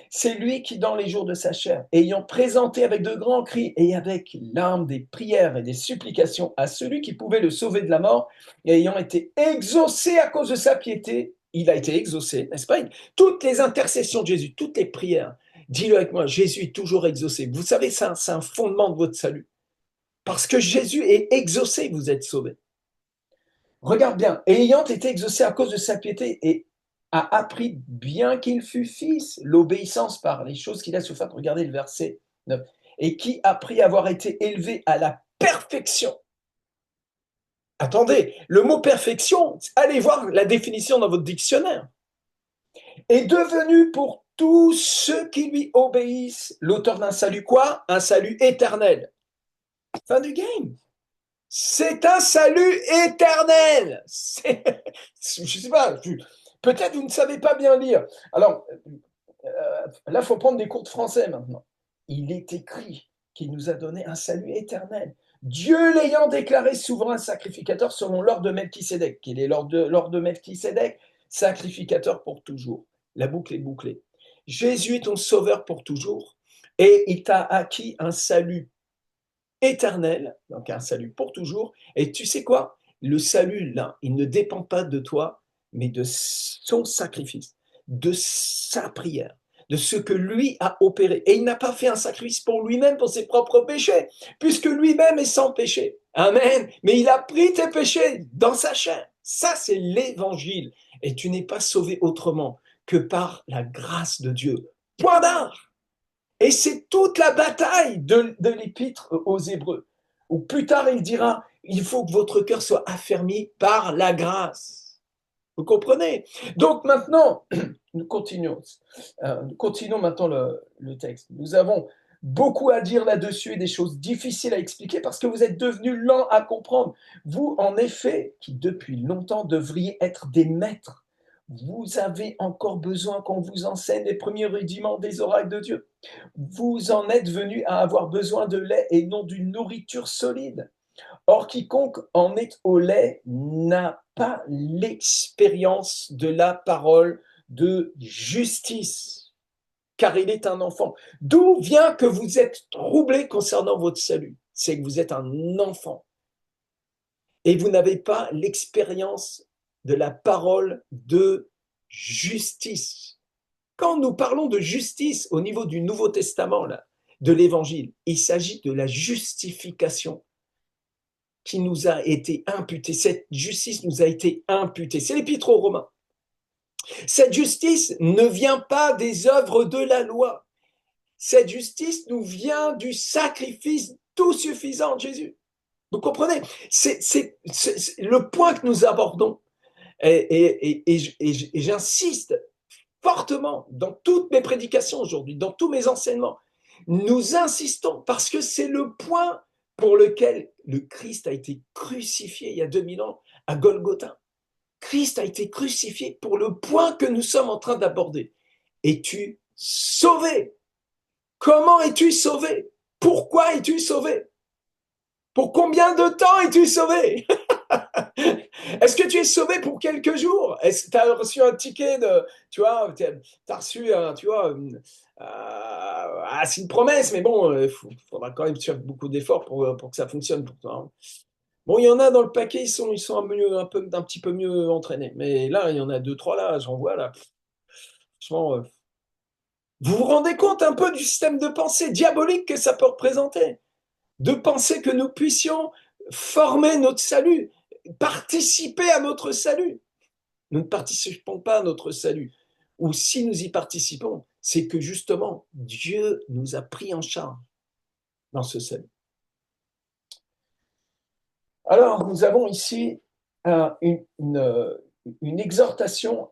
Speaker 3: C'est lui qui, dans les jours de sa chair, ayant présenté avec de grands cris et avec larmes des prières et des supplications à celui qui pouvait le sauver de la mort, et ayant été exaucé à cause de sa piété, il a été exaucé, n'est-ce pas? Toutes les intercessions de Jésus, toutes les prières, dis-le avec moi, Jésus est toujours exaucé. Vous savez, c'est un fondement de votre salut. Parce que Jésus est exaucé, vous êtes sauvés. Regarde bien, et ayant été exaucé à cause de sa piété et a appris, bien qu'il fût fils, l'obéissance par les choses qu'il a souffert. Regardez le verset 9. Et qui, après avoir été élevé à la perfection, attendez, le mot perfection, allez voir la définition dans votre dictionnaire, est devenu pour tous ceux qui lui obéissent l'auteur d'un salut quoi? Un salut éternel. Fin du game. C'est un salut éternel. Je ne sais pas, peut-être vous ne savez pas bien lire. Alors, là, il faut prendre des cours de français maintenant. Il est écrit qu'il nous a donné un salut éternel. Dieu l'ayant déclaré souverain sacrificateur selon l'ordre de Melchisédek. Qu'il est l'ordre de Melchisédek, sacrificateur pour toujours. La boucle est bouclée. Jésus est ton sauveur pour toujours et il t'a acquis un salut éternel, donc un salut pour toujours. Et tu sais quoi? Le salut, là, il ne dépend pas de toi, mais de son sacrifice, de sa prière, de ce que lui a opéré. Et il n'a pas fait un sacrifice pour lui-même, pour ses propres péchés, puisque lui-même est sans péché. Amen. Mais il a pris tes péchés dans sa chair. Ça, c'est l'évangile. Et tu n'es pas sauvé autrement que par la grâce de Dieu. Point barre. Et c'est toute la bataille de l'épître aux Hébreux, où plus tard il dira, il faut que votre cœur soit affermi par la grâce. Vous comprenez? Donc maintenant, nous continuons maintenant le texte. Nous avons beaucoup à dire là-dessus et des choses difficiles à expliquer parce que vous êtes devenus lents à comprendre. Vous, en effet, qui depuis longtemps devriez être des maîtres, vous avez encore besoin qu'on vous enseigne les premiers rudiments des oracles de Dieu. Vous en êtes venus à avoir besoin de lait et non d'une nourriture solide. Or, quiconque en est au lait n'a pas l'expérience de la parole de justice, car il est un enfant. D'où vient que vous êtes troublés concernant votre salut? C'est que vous êtes un enfant. Et vous n'avez pas l'expérience de la parole de justice. Quand nous parlons de justice au niveau du Nouveau Testament, là, de l'Évangile, il s'agit de la justification qui nous a été imputée. Cette justice nous a été imputée. C'est l'Épître aux Romains. Cette justice ne vient pas des œuvres de la loi. Cette justice nous vient du sacrifice tout suffisant de Jésus. Vous comprenez? C'est le point que nous abordons. Et j'insiste fortement dans toutes mes prédications aujourd'hui, dans tous mes enseignements. Nous insistons parce que c'est le point pour lequel le Christ a été crucifié il y a 2000 ans à Golgotha. Christ a été crucifié pour le point que nous sommes en train d'aborder. Es-tu sauvé? Comment es-tu sauvé? Pourquoi es-tu sauvé? Pour combien de temps es-tu sauvé? Est-ce que tu es sauvé pour quelques jours? Est-ce que tu as reçu un ticket de, tu vois, tu as reçu, tu vois, c'est une promesse, mais bon, il faudra quand même faire beaucoup d'efforts pour que ça fonctionne pour toi. Hein. Bon, il y en a dans le paquet, ils sont un petit peu mieux entraînés. Mais là, il y en a 2-3 là, j'en vois là. Franchement, vous vous rendez compte un peu du système de pensée diabolique que ça peut représenter? De penser que nous puissions former notre salut, participer à notre salut. Nous ne participons pas à notre salut. Ou si nous y participons, c'est que justement, Dieu nous a pris en charge dans ce salut. Alors, nous avons ici une exhortation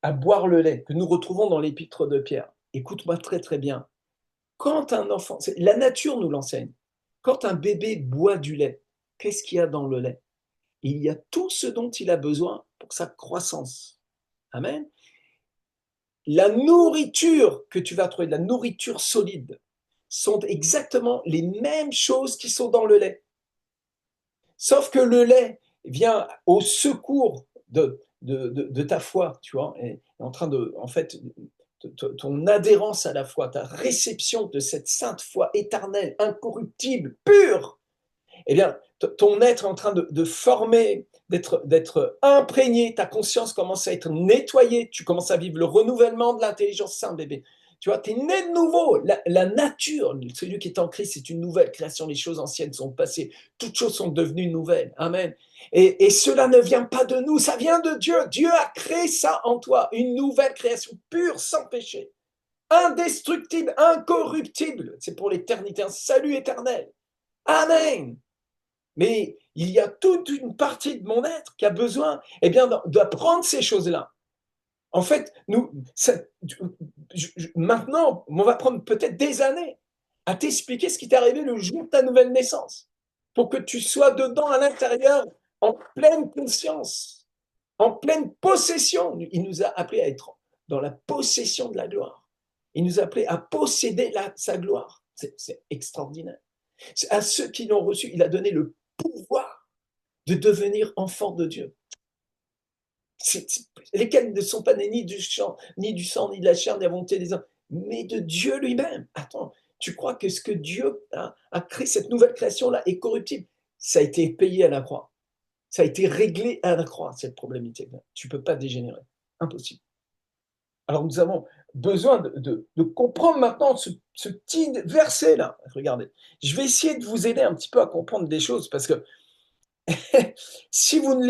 Speaker 3: à boire le lait que nous retrouvons dans l'épître de Pierre. Écoute-moi très très bien. Quand un enfant, la nature nous l'enseigne, quand un bébé boit du lait, qu'est-ce qu'il y a dans le lait? Il y a tout ce dont il a besoin pour sa croissance. Amen. La nourriture que tu vas trouver, la nourriture solide, sont exactement les mêmes choses qui sont dans le lait. Sauf que le lait vient au secours de ta foi, tu vois, et en train de, en fait, ton adhérence à la foi, ta réception de cette sainte foi éternelle, incorruptible, pure, eh bien, ton être est en train de former, d'être imprégné, ta conscience commence à être nettoyée, tu commences à vivre le renouvellement de l'intelligence sainte, bébé. Tu vois, tu es né de nouveau. La nature, celui qui est en Christ, c'est une nouvelle création. Les choses anciennes sont passées. Toutes choses sont devenues nouvelles. Amen. Et cela ne vient pas de nous, ça vient de Dieu. Dieu a créé ça en toi, une nouvelle création pure, sans péché, indestructible, incorruptible. C'est pour l'éternité, un salut éternel. Amen. Mais il y a toute une partie de mon être qui a besoin d'apprendre ces choses-là. En fait, maintenant, on va prendre peut-être des années à t'expliquer ce qui t'est arrivé le jour de ta nouvelle naissance, pour que tu sois dedans à l'intérieur, en pleine conscience, en pleine possession. Il nous a appelés à être dans la possession de la gloire. Il nous a appelés à posséder sa gloire. C'est extraordinaire. À ceux qui l'ont reçu, il a donné le pouvoir de devenir enfants de Dieu. Lesquels ne sont pas nés ni du sang, ni de la chair, ni de la volonté des hommes, mais de Dieu lui-même. Attends, tu crois que ce que Dieu a créé, cette nouvelle création-là, est corruptible? Ça a été payé à la croix. Ça a été réglé à la croix, cette problématique-là. Tu ne peux pas dégénérer. Impossible. Alors nous avons besoin de comprendre maintenant ce petit verset-là. Regardez, je vais essayer de vous aider un petit peu à comprendre des choses, parce que si vous ne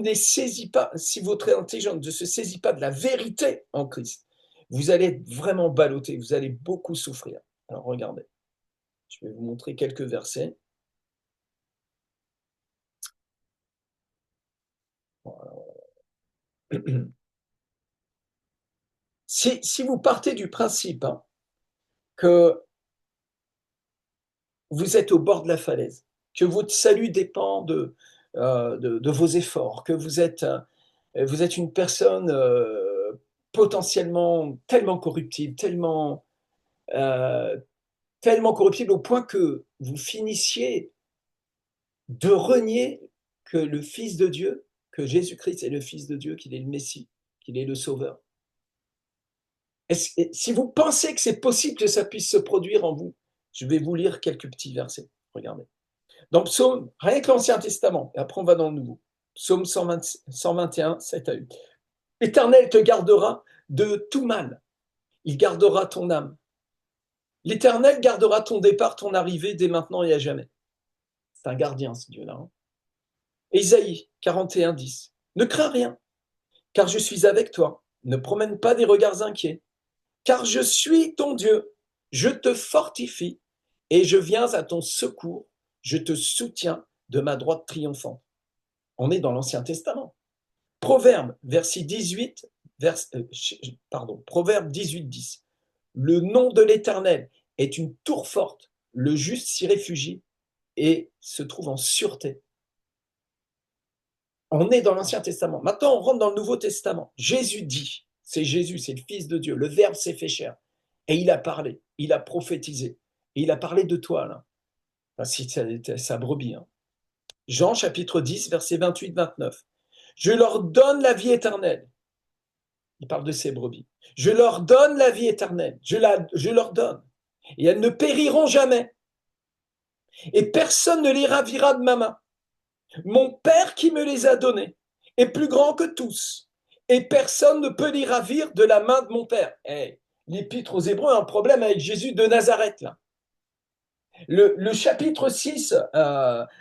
Speaker 3: les saisis pas, si votre intelligence ne se saisit pas de la vérité en Christ, vous allez être vraiment ballotté, vous allez beaucoup souffrir. Alors regardez, je vais vous montrer quelques versets. Voilà. Si vous partez du principe que vous êtes au bord de la falaise, que votre salut dépend de vos efforts, que vous êtes une personne potentiellement tellement corruptible, tellement corruptible au point que vous finissiez de renier que le Fils de Dieu, que Jésus-Christ est le Fils de Dieu, qu'il est le Messie, qu'il est le Sauveur. Si vous pensez que c'est possible que ça puisse se produire en vous, je vais vous lire quelques petits versets. Regardez. Dans Psaume, rien que l'Ancien Testament, et après on va dans le Nouveau. Psaume 121, 7 à 8. L'Éternel te gardera de tout mal. Il gardera ton âme. L'Éternel gardera ton départ, ton arrivée, dès maintenant et à jamais. C'est un gardien, ce Dieu-là. Ésaïe 41, 10. Ne crains rien, car je suis avec toi. Ne promène pas des regards inquiets, car je suis ton Dieu. Je te fortifie et je viens à ton secours. Je te soutiens de ma droite triomphante. On est dans l'Ancien Testament. Proverbe, verset 18, Proverbe 18, 10. Le nom de l'Éternel est une tour forte. Le juste s'y réfugie et se trouve en sûreté. On est dans l'Ancien Testament. Maintenant, on rentre dans le Nouveau Testament. Jésus dit, c'est Jésus, c'est le Fils de Dieu. Le Verbe s'est fait chair. Et il a parlé, il a prophétisé. Et il a parlé de toi, là. Enfin, si c'est sa brebis. Jean, chapitre 10, verset 28-29. Je leur donne la vie éternelle. Il parle de ses brebis. Je leur donne la vie éternelle. Je leur donne. Et elles ne périront jamais. Et personne ne les ravira de ma main. Mon Père qui me les a donnés est plus grand que tous. Et personne ne peut les ravir de la main de mon Père. L'Épître aux Hébreux a un problème avec Jésus de Nazareth, là. Le chapitre 6,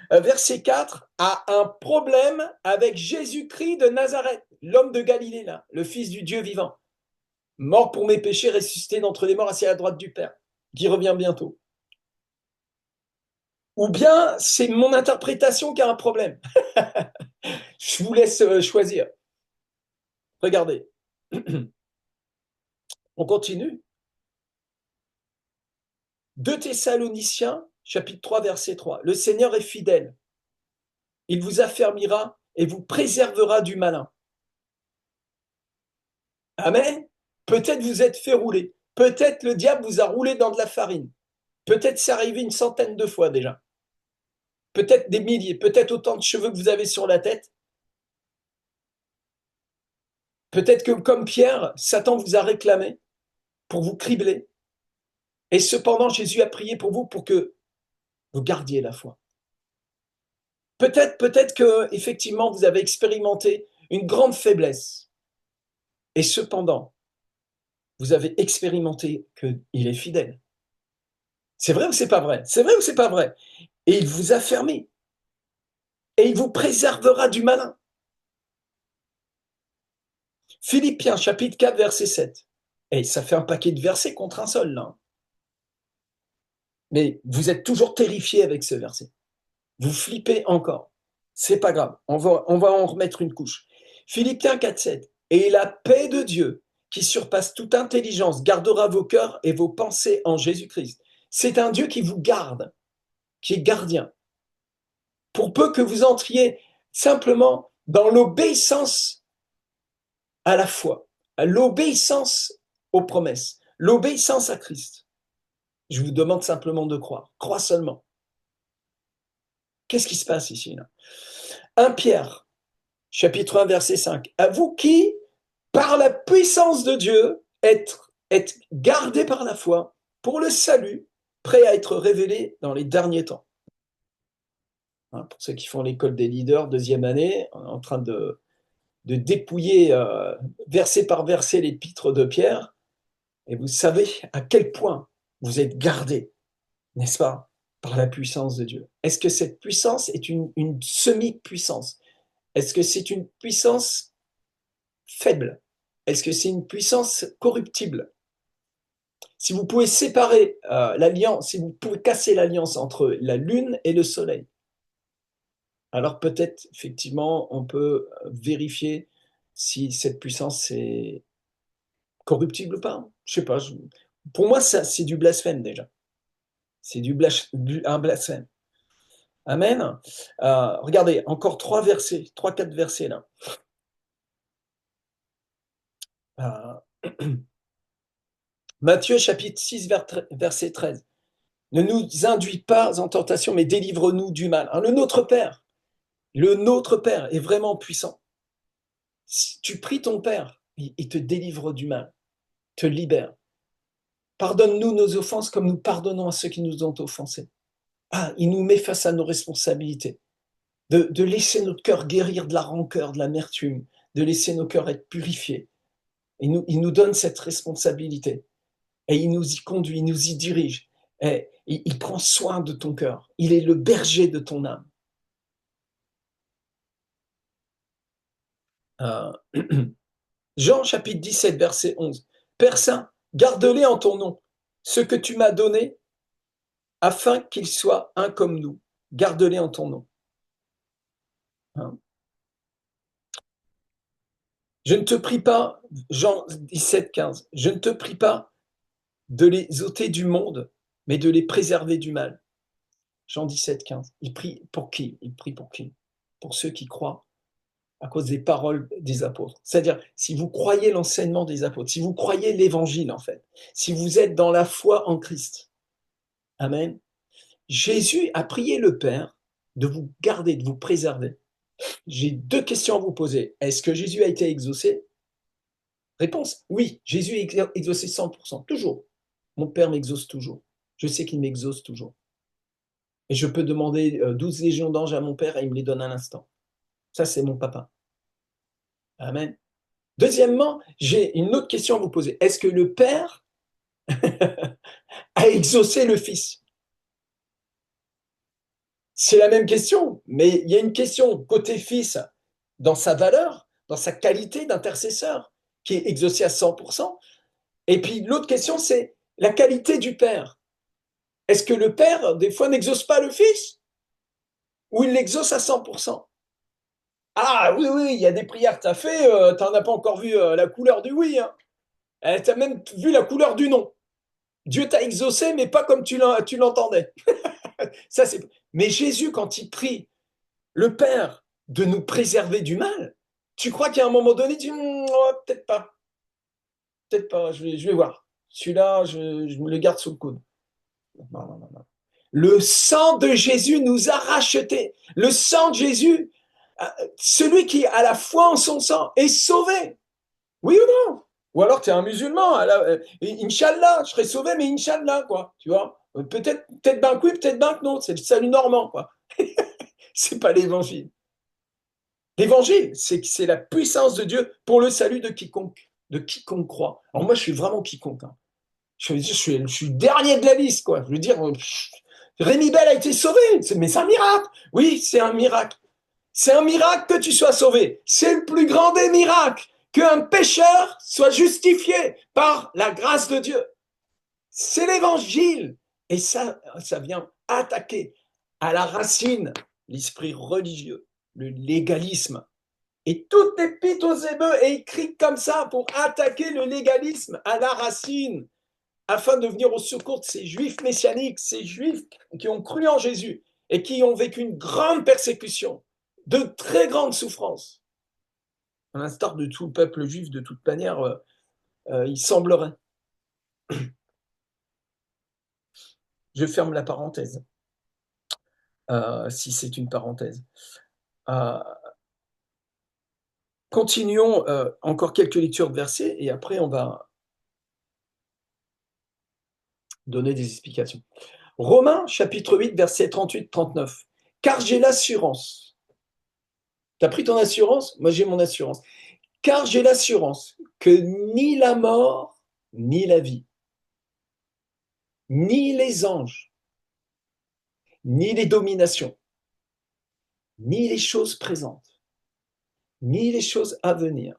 Speaker 3: verset 4, a un problème avec Jésus-Christ de Nazareth, l'homme de Galilée, là, le Fils du Dieu vivant, mort pour mes péchés, ressuscité d'entre les morts, assis à la droite du Père, qui revient bientôt. Ou bien c'est mon interprétation qui a un problème. Je vous laisse choisir. Regardez. On continue. 2 Thessaloniciens, chapitre 3, verset 3. Le Seigneur est fidèle. Il vous affermira et vous préservera du malin. Amen. Peut-être vous êtes fait rouler. Peut-être le diable vous a roulé dans de la farine. Peut-être c'est arrivé une centaine de fois déjà. Peut-être des milliers. Peut-être autant de cheveux que vous avez sur la tête. Peut-être que comme Pierre, Satan vous a réclamé pour vous cribler. Et cependant, Jésus a prié pour vous pour que vous gardiez la foi. Peut-être que effectivement vous avez expérimenté une grande faiblesse. Et cependant, vous avez expérimenté qu'il est fidèle. C'est vrai ou c'est pas vrai? C'est vrai ou c'est pas vrai? Et il vous a fermé. Et il vous préservera du malin. Philippiens chapitre 4, verset 7. Et ça fait un paquet de versets contre un seul, là. Mais vous êtes toujours terrifié avec ce verset. Vous flippez encore. C'est pas grave. On va en remettre une couche. Philippiens 4, 7. Et la paix de Dieu, qui surpasse toute intelligence, gardera vos cœurs et vos pensées en Jésus-Christ. C'est un Dieu qui vous garde, qui est gardien. Pour peu que vous entriez simplement dans l'obéissance à la foi, à l'obéissance aux promesses, l'obéissance à Christ. Je vous demande simplement de croire. Crois seulement. Qu'est-ce qui se passe ici là? 1 Pierre, chapitre 1, verset 5. À vous qui, par la puissance de Dieu, êtes gardés par la foi pour le salut, prêt à être révélé dans les derniers temps. Hein, pour ceux qui font l'école des leaders, deuxième année, on est en train de dépouiller verset par verset l'épître de Pierre, et vous savez à quel point vous êtes gardés, n'est-ce pas, par la puissance de Dieu. Est-ce que cette puissance est une semi-puissance? Est-ce que c'est une puissance faible? Est-ce que c'est une puissance corruptible? Si vous pouvez séparer l'alliance, si vous pouvez casser l'alliance entre la lune et le soleil, alors peut-être effectivement on peut vérifier si cette puissance est corruptible ou pas. Je sais pas. Pour moi, c'est du blasphème déjà. C'est un blasphème. Amen. Regardez, encore 3-4 versets là. Matthieu chapitre 6, verset 13. Ne nous induis pas en tentation, mais délivre-nous du mal. Hein, le Nôtre Père est vraiment puissant. Si tu pries ton Père, il te délivre du mal, te libère. Pardonne-nous nos offenses comme nous pardonnons à ceux qui nous ont offensés. Ah, il nous met face à nos responsabilités, de laisser notre cœur guérir de la rancœur, de l'amertume, de laisser nos cœurs être purifiés. Il nous donne cette responsabilité. Et il nous y conduit, il nous y dirige. Et il prend soin de ton cœur. Il est le berger de ton âme. Jean chapitre 17, verset 11. Père Saint, garde-les en ton nom, ce que tu m'as donné, afin qu'ils soient un comme nous. Garde-les en ton nom. Hein? Je ne te prie pas, Jean 17, 15, je ne te prie pas de les ôter du monde, mais de les préserver du mal. Jean 17, 15. Il prie pour qui? Il prie pour qui? Pour ceux qui croient à cause des paroles des apôtres. C'est-à-dire, si vous croyez l'enseignement des apôtres, si vous croyez l'évangile en fait, si vous êtes dans la foi en Christ, amen, Jésus a prié le Père de vous garder, de vous préserver. J'ai 2 questions à vous poser. Est-ce que Jésus a été exaucé? Réponse, oui, Jésus est exaucé 100%, toujours. Mon Père m'exauce toujours. Je sais qu'il m'exauce toujours. Et je peux demander 12 légions d'anges à mon Père et il me les donne à l'instant. Ça, c'est mon papa. Amen. Deuxièmement, j'ai une autre question à vous poser. Est-ce que le Père a exaucé le Fils? C'est la même question, mais il y a une question côté Fils dans sa valeur, dans sa qualité d'intercesseur, qui est exaucée à 100%. Et puis l'autre question, c'est la qualité du Père. Est-ce que le Père, des fois, n'exauce pas le Fils? Ou il l'exauce à 100%? Ah oui, oui, il y a des prières que tu as fait, tu n'en as pas encore vu la couleur du oui. Hein. Tu as même vu la couleur du non. Dieu t'a exaucé, mais pas comme tu l'entendais. Ça, c'est... Mais Jésus, quand il prie le Père de nous préserver du mal, tu crois qu'à un moment donné, tu dis oh, peut-être pas. Peut-être pas, je vais voir. Celui-là, je me le garde sous le coude. Non, non, non, non. Le sang de Jésus nous a rachetés. Le sang de Jésus, celui qui a la foi en son sang est sauvé. Oui ou non? Ou alors tu es un musulman. Inch'Allah, je serai sauvé, mais Inch'Allah, quoi. Tu vois? Peut-être ben que oui, peut-être ben que non. C'est le salut normand, quoi. C'est pas l'évangile. L'évangile, c'est la puissance de Dieu pour le salut de quiconque de quiconque croit. Alors moi, je suis vraiment quiconque. Hein. Je suis le dernier de la liste, quoi. Je veux dire, Rémi Bell a été sauvé, mais c'est un miracle. Oui, c'est un miracle. C'est un miracle que tu sois sauvé. C'est le plus grand des miracles, qu'un pécheur soit justifié par la grâce de Dieu. C'est l'évangile. Et ça vient attaquer à la racine l'esprit religieux, le légalisme. Et toute l'épître aux Hébreux est écrite comme ça pour attaquer le légalisme à la racine, afin de venir au secours de ces juifs messianiques, ces juifs qui ont cru en Jésus et qui ont vécu une grande persécution, de très grandes souffrances. À l'instar de tout le peuple juif, de toute manière, il semblerait. Je ferme la parenthèse, si c'est une parenthèse. Continuons encore quelques lectures de versets et après on va donner des explications. Romains chapitre 8, versets 38-39. Car j'ai l'assurance. Tu as pris ton assurance? Moi j'ai mon assurance. Car j'ai l'assurance que ni la mort, ni la vie, ni les anges, ni les dominations, ni les choses présentes, ni les choses à venir,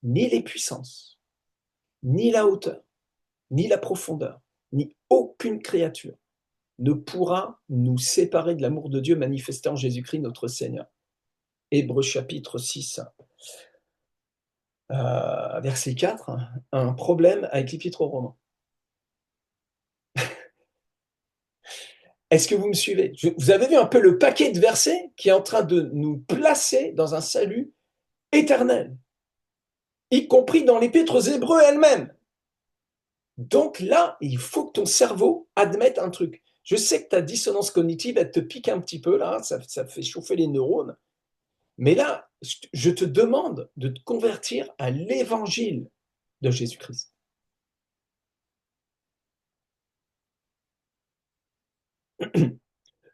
Speaker 3: ni les puissances, ni la hauteur, ni la profondeur, ni aucune créature ne pourra nous séparer de l'amour de Dieu manifesté en Jésus-Christ notre Seigneur. Hébreux chapitre 6, verset 4, un problème avec l'épître aux Romains. Est-ce que vous me suivez? Vous avez vu un peu le paquet de versets qui est en train de nous placer dans un salut éternel, y compris dans l'épître aux Hébreux elle-même. Donc là, il faut que ton cerveau admette un truc. Je sais que ta dissonance cognitive, elle te pique un petit peu, là, ça fait chauffer les neurones. Mais là, je te demande de te convertir à l'évangile de Jésus-Christ.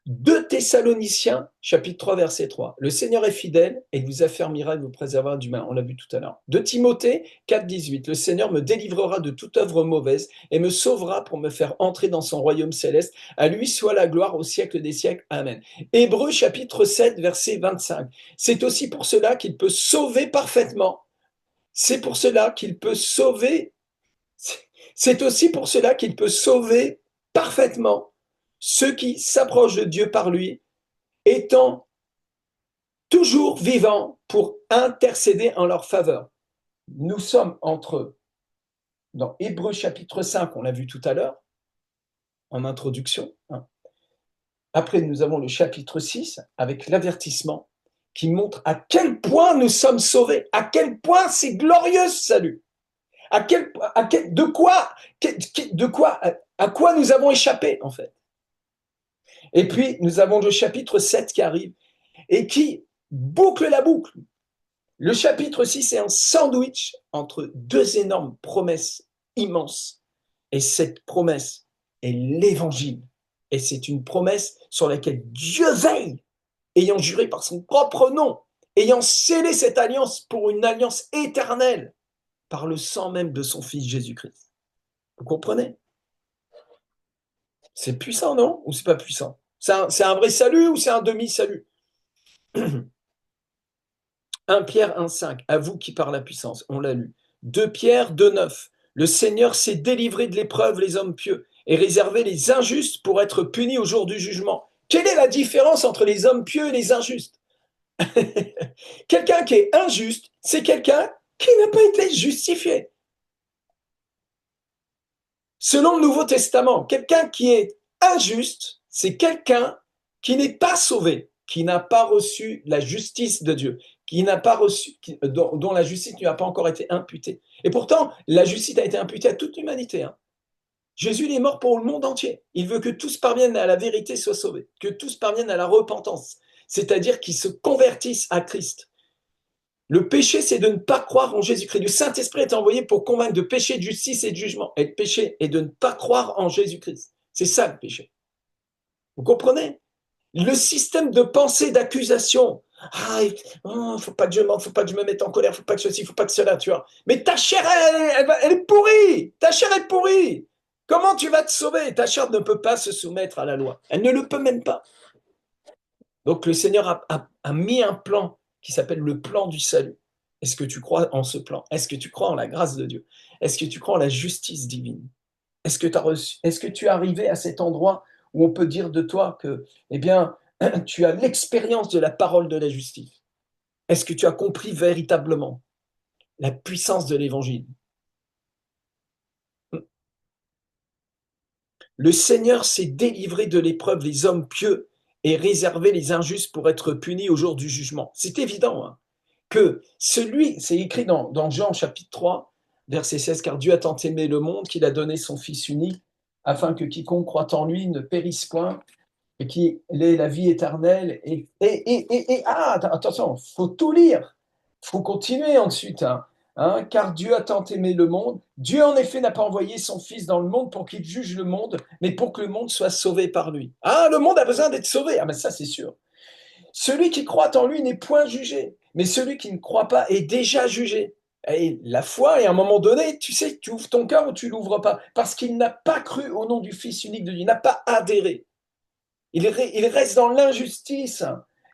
Speaker 3: 2 Thessaloniciens, chapitre 3, verset 3. Le Seigneur est fidèle et il vous affermira et vous préservera du mal. On l'a vu tout à l'heure. 2 Timothée 4, 18. Le Seigneur me délivrera de toute œuvre mauvaise et me sauvera pour me faire entrer dans son royaume céleste. À lui soit la gloire au siècle des siècles. Amen. Hébreux chapitre 7, verset 25. C'est aussi pour cela qu'il peut sauver parfaitement. C'est pour cela qu'il peut sauver. C'est aussi pour cela qu'il peut sauver parfaitement ceux qui s'approchent de Dieu par lui, étant toujours vivants pour intercéder en leur faveur. Nous sommes dans Hébreux chapitre 5, on l'a vu tout à l'heure, en introduction. Après, nous avons le chapitre 6, avec l'avertissement, qui montre à quel point nous sommes sauvés, à quel point c'est glorieux ce salut, à quoi nous avons échappé, en fait. Et puis, nous avons le chapitre 7 qui arrive et qui boucle la boucle. Le chapitre 6 est un sandwich entre 2 énormes promesses immenses. Et cette promesse est l'évangile. Et c'est une promesse sur laquelle Dieu veille, ayant juré par son propre nom, ayant scellé cette alliance pour une alliance éternelle par le sang même de son Fils Jésus-Christ. Vous comprenez? C'est puissant, non? Ou c'est pas puissant? C'est un vrai salut ou c'est un demi-salut? 1 Pierre 1,5, à vous qui par la puissance, on l'a lu. 2 Pierre 2,9, le Seigneur s'est délivré de l'épreuve les hommes pieux et réservé les injustes pour être punis au jour du jugement. Quelle est la différence entre les hommes pieux et les injustes? Quelqu'un qui est injuste, c'est quelqu'un qui n'a pas été justifié. Selon le Nouveau Testament, quelqu'un qui est injuste, c'est quelqu'un qui n'est pas sauvé, qui n'a pas reçu la justice de Dieu, qui n'a pas reçu, dont la justice ne lui a pas encore été imputée. Et pourtant, la justice a été imputée à toute l'humanité. Jésus il est mort pour le monde entier. Il veut que tous parviennent à la vérité, soient sauvés, que tous parviennent à la repentance, c'est-à-dire qu'ils se convertissent à Christ. Le péché, c'est de ne pas croire en Jésus-Christ. Le Saint-Esprit est envoyé pour convaincre de péché, de justice et de jugement. Et le péché est de ne pas croire en Jésus-Christ. C'est ça le péché. Vous comprenez? Le système de pensée, d'accusation, Ah, faut pas que je mente, faut pas que je me mette en colère, faut pas que ceci, faut pas que cela, tu vois. Mais ta chair, elle est pourrie. Ta chair est pourrie. Comment tu vas te sauver? Ta chair ne peut pas se soumettre à la loi. Elle ne le peut même pas. Donc le Seigneur a mis un plan qui s'appelle le plan du salut. Est-ce que tu crois en ce plan? Est-ce que tu crois en la grâce de Dieu? Est-ce que tu crois en la justice divine? Est-ce que tu es arrivé à cet endroit où on peut dire de toi que, eh bien, tu as l'expérience de la parole de la justice? Est-ce que tu as compris véritablement la puissance de l'évangile? Le Seigneur s'est délivré de l'épreuve les hommes pieux et réservé les injustes pour être punis au jour du jugement. C'est évident, hein, que celui, c'est écrit dans Jean chapitre 3, verset 16, car Dieu a tant aimé le monde qu'il a donné son Fils unique, afin que quiconque croit en lui ne périsse point, et qu'il ait la vie éternelle. Attention, il faut tout lire, il faut continuer ensuite. Car Dieu a tant aimé le monde. Dieu, en effet, n'a pas envoyé son Fils dans le monde pour qu'il juge le monde, mais pour que le monde soit sauvé par lui. Ah, le monde a besoin d'être sauvé. Ah, mais ça, c'est sûr. Celui qui croit en lui n'est point jugé, mais celui qui ne croit pas est déjà jugé. Et la foi, et à un moment donné, tu sais, tu ouvres ton cœur ou tu l'ouvres pas, parce qu'il n'a pas cru au nom du Fils unique de Dieu, il n'a pas adhéré. Il reste dans l'injustice.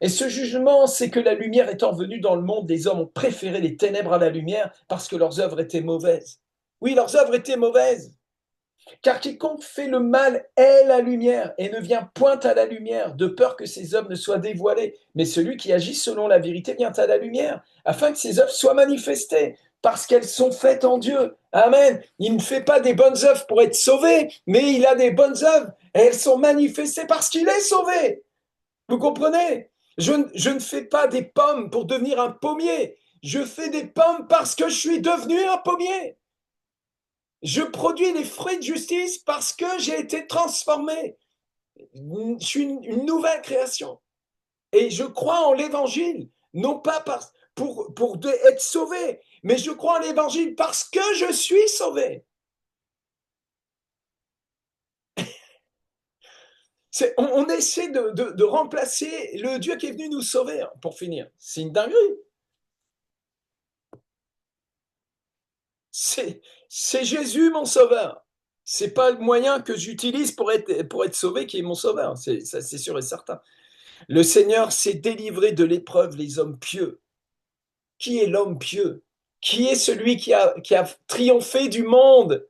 Speaker 3: Et ce jugement, c'est que la lumière étant venue dans le monde, les hommes ont préféré les ténèbres à la lumière parce que leurs œuvres étaient mauvaises. Oui, leurs œuvres étaient mauvaises. Car quiconque fait le mal est la lumière et ne vient point à la lumière, de peur que ses œuvres ne soient dévoilées. Mais celui qui agit selon la vérité vient à la lumière, afin que ses œuvres soient manifestées, parce qu'elles sont faites en Dieu. Amen. Il ne fait pas des bonnes œuvres pour être sauvé, mais il a des bonnes œuvres et elles sont manifestées parce qu'il est sauvé. Vous comprenez? Je ne fais pas des pommes pour devenir un pommier. Je fais des pommes parce que je suis devenu un pommier. Je produis des fruits de justice parce que j'ai été transformé. Je suis une nouvelle création. Et je crois en l'évangile, non pas pour être sauvé, mais je crois en l'évangile parce que je suis sauvé. On essaie de remplacer le Dieu qui est venu nous sauver, pour finir. C'est une dinguerie. C'est Jésus mon sauveur. C'est pas le moyen que j'utilise pour être sauvé qui est mon sauveur. C'est sûr et certain. Le Seigneur s'est délivré de l'épreuve les hommes pieux. Qui est l'homme pieux? Qui est celui qui a triomphé du monde?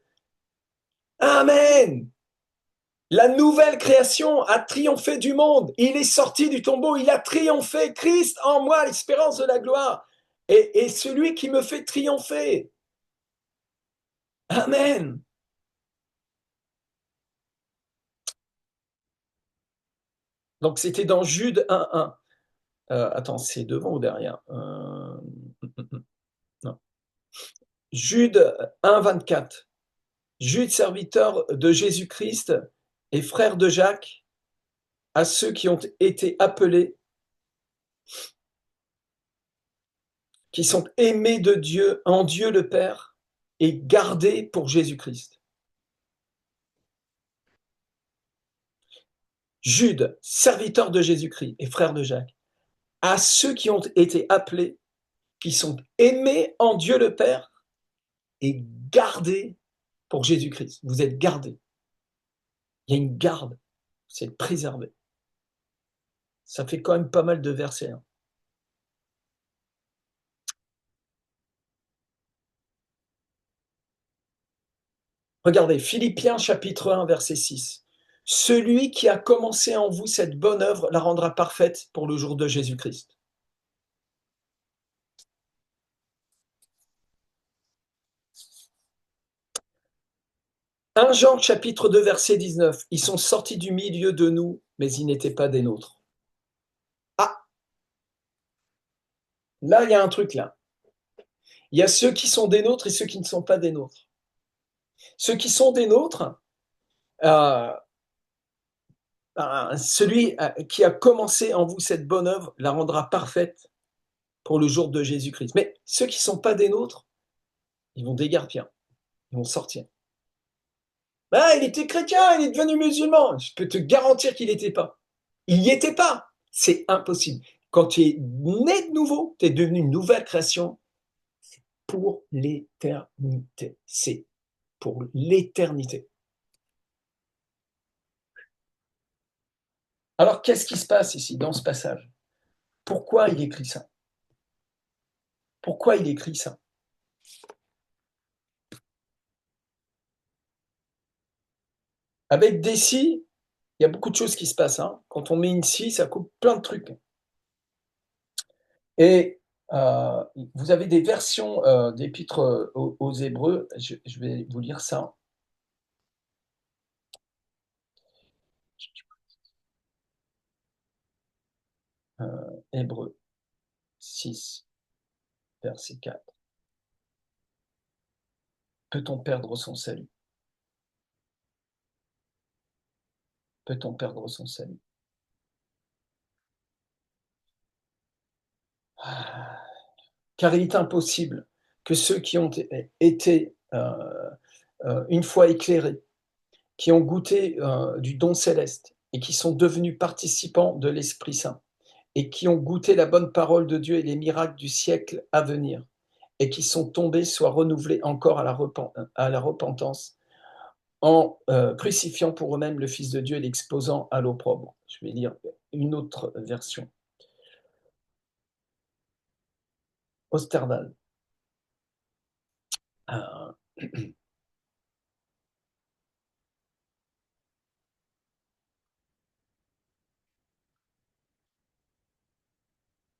Speaker 3: Amen. La nouvelle création a triomphé du monde. Il est sorti du tombeau, il a triomphé. Christ en moi, l'espérance de la gloire. Et celui qui me fait triompher. Amen. Donc c'était dans Jude 1:1. Attends, c'est devant ou derrière? Non. Jude 1:24. Jude, serviteur de Jésus-Christ et frère de Jacques, à ceux qui ont été appelés, qui sont aimés de Dieu, en Dieu le Père, et gardés pour Jésus-Christ. Jude, serviteur de Jésus-Christ et frère de Jacques, à ceux qui ont été appelés, qui sont aimés en Dieu le Père et gardés pour Jésus-Christ. Vous êtes gardés. Il y a une garde, c'est préservé. Ça fait quand même pas mal de versets. Regardez, Philippiens chapitre 1, verset 6. Celui qui a commencé en vous cette bonne œuvre la rendra parfaite pour le jour de Jésus-Christ. 1 Jean chapitre 2, verset 19. Ils sont sortis du milieu de nous, mais ils n'étaient pas des nôtres. Ah, là, il y a un truc là. Il y a ceux qui sont des nôtres et ceux qui ne sont pas des nôtres. Ceux qui sont des nôtres, celui qui a commencé en vous cette bonne œuvre la rendra parfaite pour le jour de Jésus-Christ. Mais ceux qui ne sont pas des nôtres, ils vont déguerpir, ils vont sortir. Ah, il était chrétien, il est devenu musulman. Je peux te garantir qu'il n'était pas. Il n'y était pas. C'est impossible. Quand tu es né de nouveau, tu es devenu une nouvelle création, c'est pour l'éternité. C'est pour l'éternité. Alors, qu'est-ce qui se passe ici, dans ce passage? Pourquoi il écrit ça? Pourquoi il écrit ça? Avec des si, il y a beaucoup de choses qui se passent. Hein. Quand on met une si, ça coupe plein de trucs. Et vous avez des versions d'Épître aux Hébreux. Je vais vous lire ça. Hébreux 6, verset 4. Peut-on perdre son salut? Peut-on perdre son salut? Car il est impossible que ceux qui ont été une fois éclairés, qui ont goûté du don céleste et qui sont devenus participants de l'Esprit Saint et qui ont goûté la bonne parole de Dieu et les miracles du siècle à venir et qui sont tombés soient renouvelés encore à la repentance en crucifiant pour eux-mêmes le Fils de Dieu et l'exposant à l'opprobre. Je vais lire une autre version. Osterdal.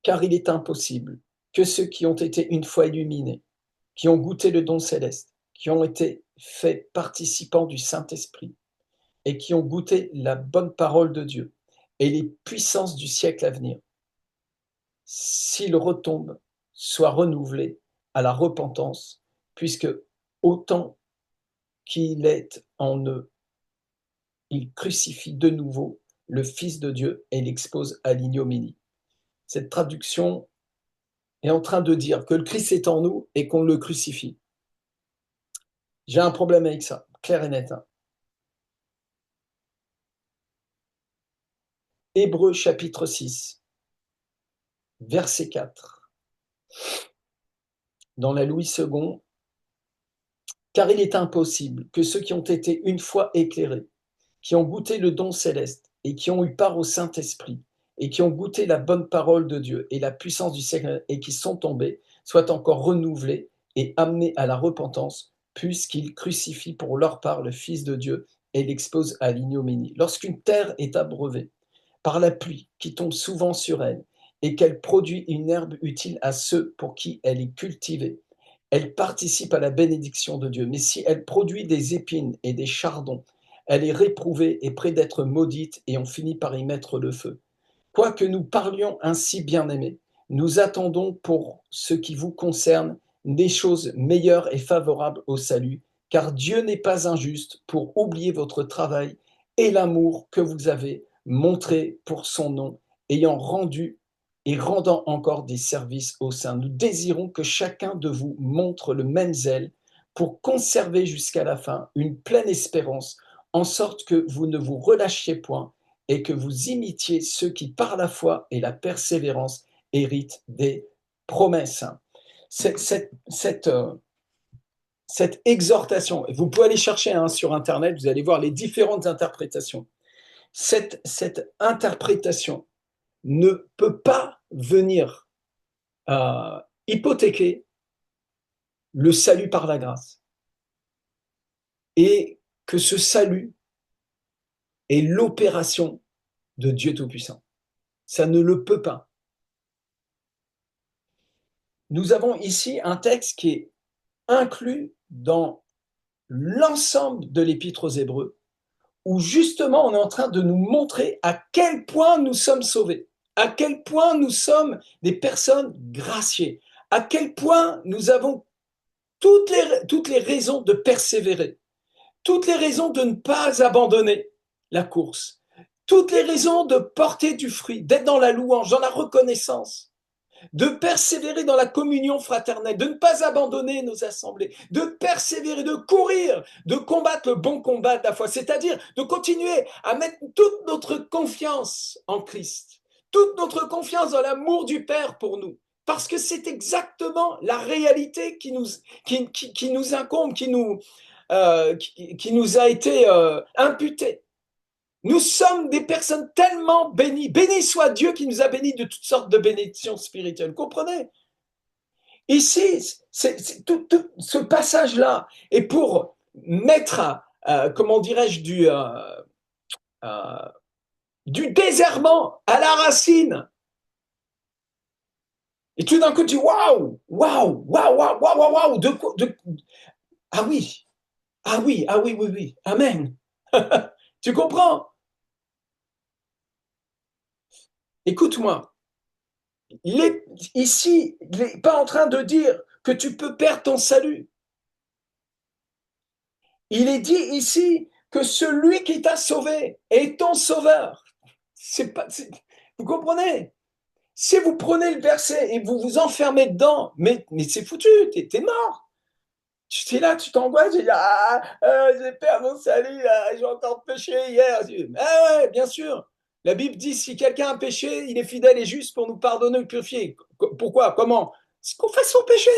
Speaker 3: Car il est impossible que ceux qui ont été une fois illuminés, qui ont goûté le don céleste, qui ont été faits participants du Saint-Esprit et qui ont goûté la bonne parole de Dieu et les puissances du siècle à venir, s'ils retombent, soient renouvelés à la repentance, puisque autant qu'il est en eux, il crucifie de nouveau le Fils de Dieu et l'expose à l'ignominie. Cette traduction est en train de dire que le Christ est en nous et qu'on le crucifie. J'ai un problème avec ça, clair et net. Hein. Hébreux chapitre 6, verset 4. Dans la Louis II, car il est impossible que ceux qui ont été une fois éclairés, qui ont goûté le don céleste et qui ont eu part au Saint-Esprit et qui ont goûté la bonne parole de Dieu et la puissance du siècle et qui sont tombés, soient encore renouvelés et amenés à la repentance, puisqu'ils crucifient pour leur part le Fils de Dieu et l'exposent à l'ignominie. Lorsqu'une terre est abreuvée par la pluie qui tombe souvent sur elle et qu'elle produit une herbe utile à ceux pour qui elle est cultivée, elle participe à la bénédiction de Dieu. Mais si elle produit des épines et des chardons, elle est réprouvée et près d'être maudite, et on finit par y mettre le feu. Quoique nous parlions ainsi, bien-aimés, nous attendons pour ce qui vous concerne des choses meilleures et favorables au salut, car Dieu n'est pas injuste pour oublier votre travail et l'amour que vous avez montré pour son nom, ayant rendu et rendant encore des services au sein. Nous désirons que chacun de vous montre le même zèle pour conserver jusqu'à la fin une pleine espérance, en sorte que vous ne vous relâchiez point et que vous imitiez ceux qui, par la foi et la persévérance, héritent des promesses. Cette exhortation, vous pouvez aller chercher sur Internet, vous allez voir les différentes interprétations. Cette interprétation ne peut pas venir hypothéquer le salut par la grâce. Et que ce salut est l'opération de Dieu Tout-Puissant. Ça ne le peut pas. Nous avons ici un texte qui est inclus dans l'ensemble de l'Épître aux Hébreux, où justement on est en train de nous montrer à quel point nous sommes sauvés, à quel point nous sommes des personnes graciées, à quel point nous avons toutes les raisons de persévérer, toutes les raisons de ne pas abandonner la course, toutes les raisons de porter du fruit, d'être dans la louange, dans la reconnaissance, de persévérer dans la communion fraternelle, de ne pas abandonner nos assemblées, de persévérer, de courir, de combattre le bon combat de la foi, c'est-à-dire de continuer à mettre toute notre confiance en Christ, toute notre confiance dans l'amour du Père pour nous. Parce que c'est exactement la réalité qui nous incombe, qui nous a été imputée. Nous sommes des personnes tellement bénies. Béni soit Dieu qui nous a bénis de toutes sortes de bénédictions spirituelles. Vous comprenez? Ici, tout ce passage-là est pour mettre, comment dirais-je, du désherment à la racine. Et tout d'un coup, tu dis waouh, waouh, waouh, waouh, waouh, waouh, ah oui, ah oui, ah oui, oui, oui, amen. Tu comprends? Écoute-moi, ici, il n'est pas en train de dire que tu peux perdre ton salut. Il est dit ici que celui qui t'a sauvé est ton sauveur. Vous comprenez? Si vous prenez le verset et vous vous enfermez dedans, mais c'est foutu, t'es mort. Tu es là, tu t'angoisses, tu dis j'ai perdu mon salut, j'ai encore péché hier. Ah ouais, bien sûr. La Bible dit si quelqu'un a péché, il est fidèle et juste pour nous pardonner ou purifier. Pourquoi? Comment? C'est qu'on fasse son péché.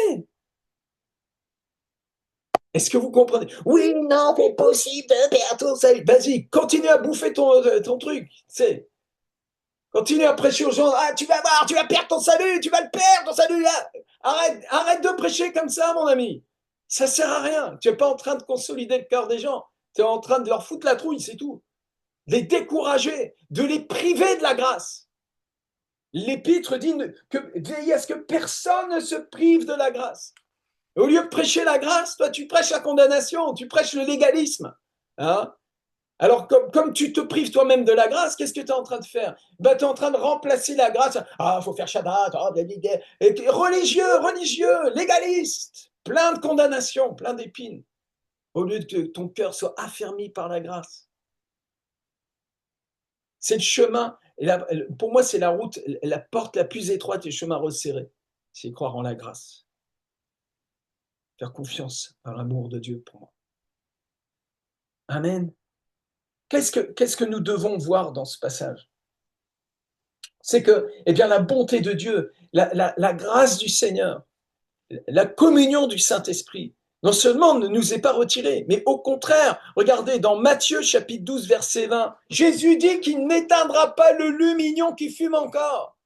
Speaker 3: Est-ce que vous comprenez? Oui, non, c'est possible de perdre ton salut. Vas-y, continue à bouffer ton truc. C'est. Continue à prêcher aux gens. Ah, tu vas voir, tu vas perdre ton salut, tu vas le perdre ton salut. Arrête de prêcher comme ça, mon ami. Ça sert à rien. Tu n'es pas en train de consolider le cœur des gens. Tu es en train de leur foutre la trouille, c'est tout. De les décourager, de les priver de la grâce. L'Épître dit que veillez à ce que personne ne se prive de la grâce. Au lieu de prêcher la grâce, toi, tu prêches la condamnation, tu prêches le légalisme. Hein? Alors, comme tu te prives toi-même de la grâce, qu'est-ce que tu es en train de faire? Tu es en train de remplacer la grâce. Ah, il faut faire Shabbat. Religieux, légaliste. Plein de condamnation, plein d'épines. Au lieu que ton cœur soit affermi par la grâce. C'est le chemin. Pour moi, c'est la route, la porte la plus étroite et le chemin resserré. C'est croire en la grâce. Faire confiance à l'amour de Dieu pour moi. Amen. Qu'est-ce que nous devons voir dans ce passage? C'est que, eh bien, la bonté de Dieu, la grâce du Seigneur, la communion du Saint-Esprit, non seulement ne nous est pas retirée, mais au contraire, regardez, dans Matthieu chapitre 12, verset 20, Jésus dit qu'il n'éteindra pas le lumignon qui fume encore.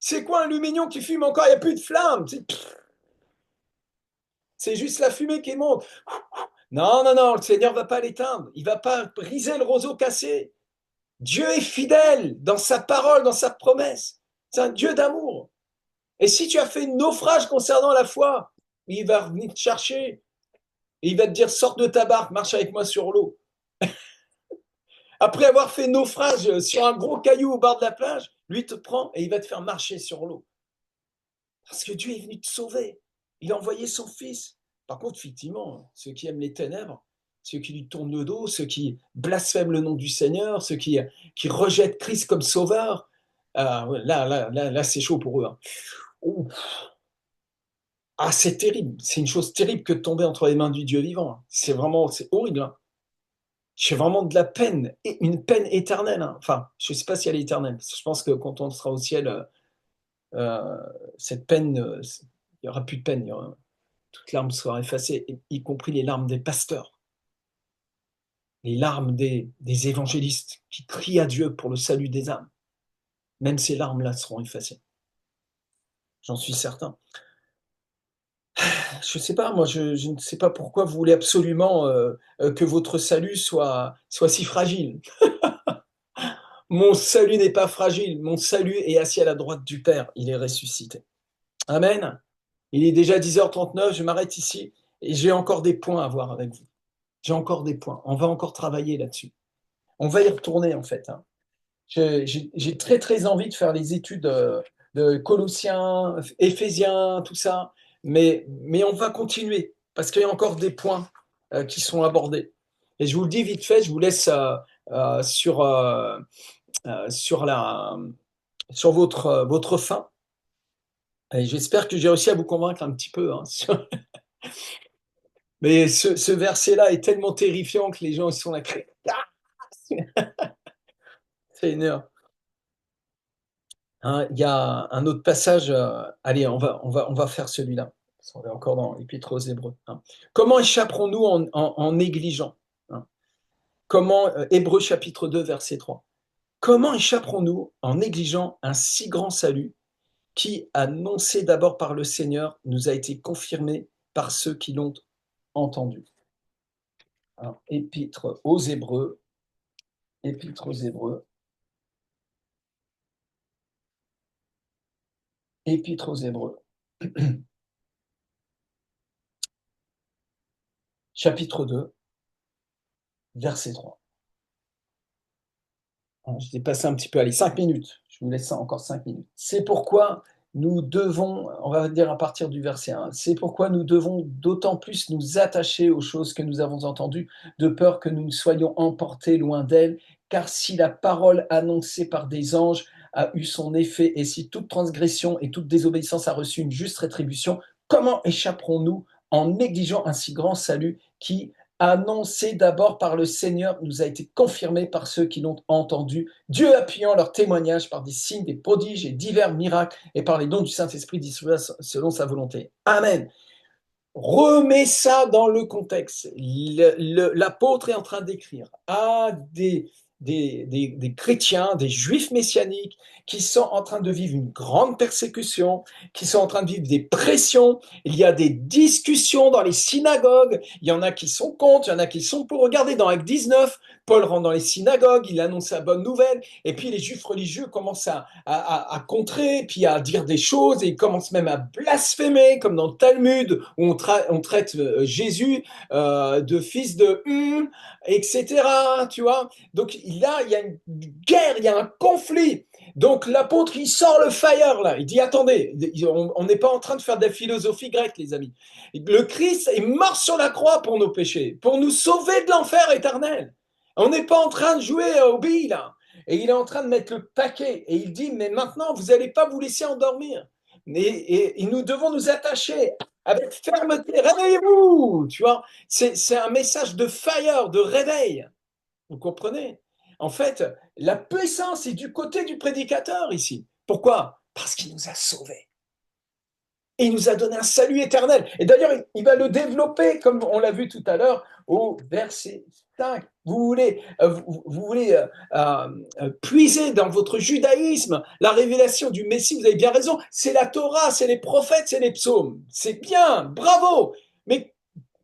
Speaker 3: C'est quoi un lumignon qui fume encore? Il n'y a plus de flamme. C'est juste la fumée qui monte. Non, le Seigneur ne va pas l'éteindre. Il ne va pas briser le roseau cassé. Dieu est fidèle dans sa parole, dans sa promesse. C'est un Dieu d'amour. Et si tu as fait naufrage concernant la foi, il va venir te chercher et il va te dire sors de ta barque, marche avec moi sur l'eau. Après avoir fait naufrage sur un gros caillou au bord de la plage, lui te prend et il va te faire marcher sur l'eau. Parce que Dieu est venu te sauver. Il a envoyé son Fils. Par contre, effectivement, ceux qui aiment les ténèbres, ceux qui lui tournent le dos, ceux qui blasphèment le nom du Seigneur, ceux qui rejettent Christ comme sauveur, là, c'est chaud pour eux. Hein. Ah, c'est terrible. C'est une chose terrible que de tomber entre les mains du Dieu vivant. C'est horrible. Hein. J'ai vraiment de la peine, une peine éternelle. Hein. Enfin, je ne sais pas si elle est éternelle. Je pense que quand on sera au ciel, cette peine, il n'y aura plus de peine. Toute larme sera effacée, y compris les larmes des pasteurs, les larmes des évangélistes qui crient à Dieu pour le salut des âmes. Même ces larmes-là seront effacées. J'en suis certain. Je ne sais pas, moi, je ne sais pas pourquoi vous voulez absolument que votre salut soit si fragile. Mon salut n'est pas fragile, mon salut est assis à la droite du Père, il est ressuscité. Amen. Il est déjà 10h39, je m'arrête ici et j'ai encore des points à voir avec vous. J'ai encore des points, on va encore travailler là-dessus. On va y retourner en fait. Hein. J'ai très très envie de faire les études de Colossiens, Éphésiens, tout ça, mais on va continuer parce qu'il y a encore des points qui sont abordés. Et je vous le dis vite fait, je vous laisse sur votre fin. Et j'espère que j'ai réussi à vous convaincre un petit peu. Hein, Mais ce verset-là est tellement terrifiant que les gens sont là. 21h. Hein, il y a un autre passage, allez, on va faire celui-là, parce qu'on est encore dans l'Épître aux Hébreux, hein. Comment échapperons-nous en négligeant, hein? Comment, Hébreux chapitre 2, verset 3. Comment échapperons-nous en négligeant un si grand salut qui, annoncé d'abord par le Seigneur, nous a été confirmé par ceux qui l'ont entendu? Alors, Épître aux Hébreux, Épître aux Hébreux, Épître aux Hébreux, chapitre 2, verset 3. Je t'ai passé un petit peu, allez, 5 minutes. Je vous laisse encore 5 minutes. C'est pourquoi nous devons, on va dire à partir du verset 1, c'est pourquoi nous devons d'autant plus nous attacher aux choses que nous avons entendues, de peur que nous ne soyons emportés loin d'elles, car si la parole annoncée par des anges a eu son effet et si toute transgression et toute désobéissance a reçu une juste rétribution, comment échapperons-nous en négligeant un si grand salut qui, annoncé d'abord par le Seigneur, nous a été confirmé par ceux qui l'ont entendu, Dieu appuyant leur témoignage par des signes, des prodiges et divers miracles, et par les dons du Saint-Esprit distribués selon sa volonté. Amen. Remets ça dans le contexte. L'apôtre est en train d'écrire à des chrétiens, des juifs messianiques, qui sont en train de vivre une grande persécution, qui sont en train de vivre des pressions. Il y a des discussions dans les synagogues. Il y en a qui sont contre, il y en a qui sont pour. Regardez dans Actes 19, Paul rentre dans les synagogues, il annonce la bonne nouvelle, et puis les juifs religieux commencent à contrer, puis à dire des choses, et ils commencent même à blasphémer, comme dans le Talmud, où on traite Jésus de fils de etc. Tu vois. Donc là, il y a une guerre, il y a un conflit. Donc l'apôtre, il sort le fire là. Il dit attendez, on n'est pas en train de faire de la philosophie grecque, les amis. Le Christ est mort sur la croix pour nos péchés, pour nous sauver de l'enfer éternel. On n'est pas en train de jouer au billes là. Et il est en train de mettre le paquet. Et il dit mais maintenant, vous n'allez pas vous laisser endormir. Et nous devons nous attacher avec fermeté. Réveillez-vous, tu vois. C'est un message de fire, de réveil. Vous comprenez? En fait, la puissance est du côté du prédicateur ici. Pourquoi? Parce qu'il nous a sauvés. Et il nous a donné un salut éternel. Et d'ailleurs, il va le développer, comme on l'a vu tout à l'heure, au verset 5. Vous voulez puiser dans votre judaïsme la révélation du Messie, vous avez bien raison, c'est la Torah, c'est les prophètes, c'est les psaumes. C'est bien, bravo. Mais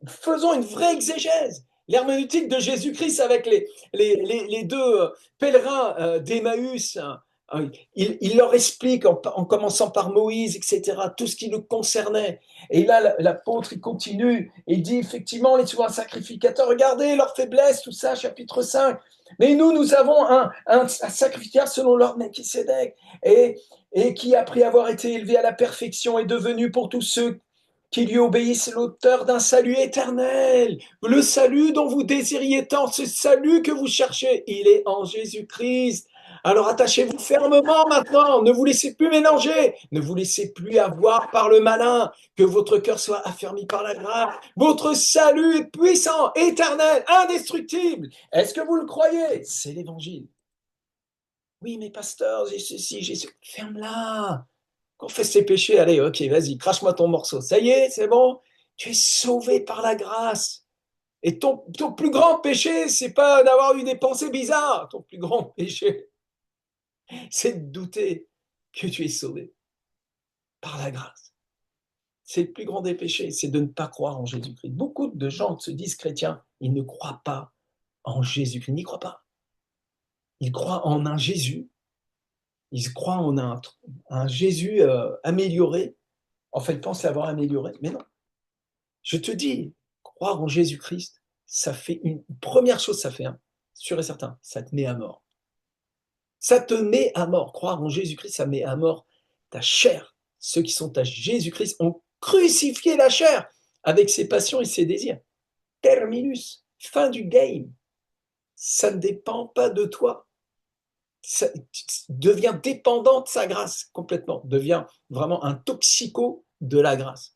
Speaker 3: faisons une vraie exégèse. L'herméneutique de Jésus-Christ avec les deux pèlerins d'Emmaüs, il leur explique en commençant par Moïse, etc., tout ce qui le concernait. Et là, l'apôtre, il continue, et il dit effectivement, les souverains sacrificateurs, regardez leur faiblesse, tout ça, chapitre 5. Mais nous avons un sacrificateur selon l'ordre Melchisédek, et qui, après avoir été élevé à la perfection, est devenu pour tous ceux qui lui obéissent l'auteur d'un salut éternel. Le salut dont vous désiriez tant, ce salut que vous cherchez, il est en Jésus-Christ. Alors attachez-vous fermement maintenant, ne vous laissez plus mélanger, ne vous laissez plus avoir par le malin, que votre cœur soit affermi par la grâce. Votre salut est puissant, éternel, indestructible. Est-ce que vous le croyez? C'est l'évangile. Oui, mais pasteur, j'ai ceci, j'ai ceci. Ferme-la. Confesse tes péchés, allez, ok, vas-y, crache-moi ton morceau. Ça y est, c'est bon? Tu es sauvé par la grâce. Et ton plus grand péché, c'est pas d'avoir eu des pensées bizarres. Ton plus grand péché, c'est de douter que tu es sauvé par la grâce. C'est le plus grand des péchés, c'est de ne pas croire en Jésus-Christ. Beaucoup de gens se disent chrétiens, ils ne croient pas en Jésus-Christ, ils n'y croient pas. Ils croient en un Jésus, ils croient en un Jésus amélioré. En fait, ils pensent l'avoir amélioré, mais non. Je te dis, croire en Jésus-Christ, ça fait une première chose, ça fait sûr et certain, ça te met à mort. Ça te met à mort. Croire en Jésus-Christ, ça met à mort ta chair. Ceux qui sont à Jésus-Christ ont crucifié la chair avec ses passions et ses désirs. Terminus, fin du game. Ça ne dépend pas de toi. Ça devient dépendant de sa grâce complètement. Devient vraiment un toxico de la grâce.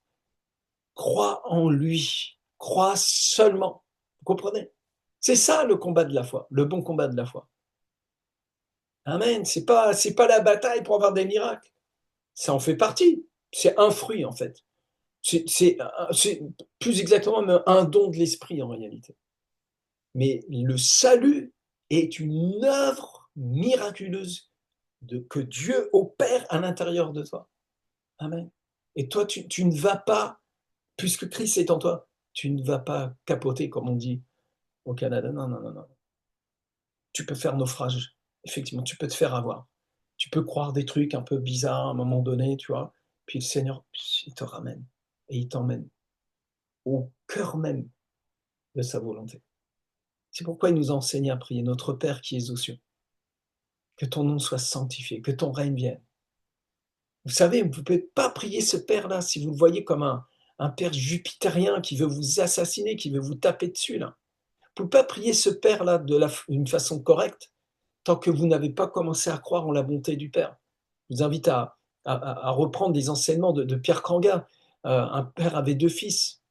Speaker 3: Crois en lui. Crois seulement. Vous comprenez? C'est ça le combat de la foi, le bon combat de la foi. Amen. C'est pas la bataille pour avoir des miracles. Ça en fait partie. C'est un fruit, en fait. C'est plus exactement même un don de l'esprit, en réalité. Mais le salut est une œuvre miraculeuse que Dieu opère à l'intérieur de toi. Amen. Et toi, tu ne vas pas, puisque Christ est en toi, tu ne vas pas capoter, comme on dit au Canada. Non, non, non, non. Tu peux faire naufrage. Effectivement, tu peux te faire avoir. Tu peux croire des trucs un peu bizarres à un moment donné, tu vois. Puis le Seigneur, il te ramène et il t'emmène au cœur même de sa volonté. C'est pourquoi il nous enseigne à prier notre Père qui es aux cieux. Que ton nom soit sanctifié, que ton règne vienne. Vous savez, vous ne pouvez pas prier ce Père-là si vous le voyez comme un Père jupitérien qui veut vous assassiner, qui veut vous taper dessus. Là. Vous ne pouvez pas prier ce Père-là d'une façon correcte tant que vous n'avez pas commencé à croire en la bonté du Père. Je vous invite à reprendre des enseignements de Pierre Kanga. Un père avait 2 fils.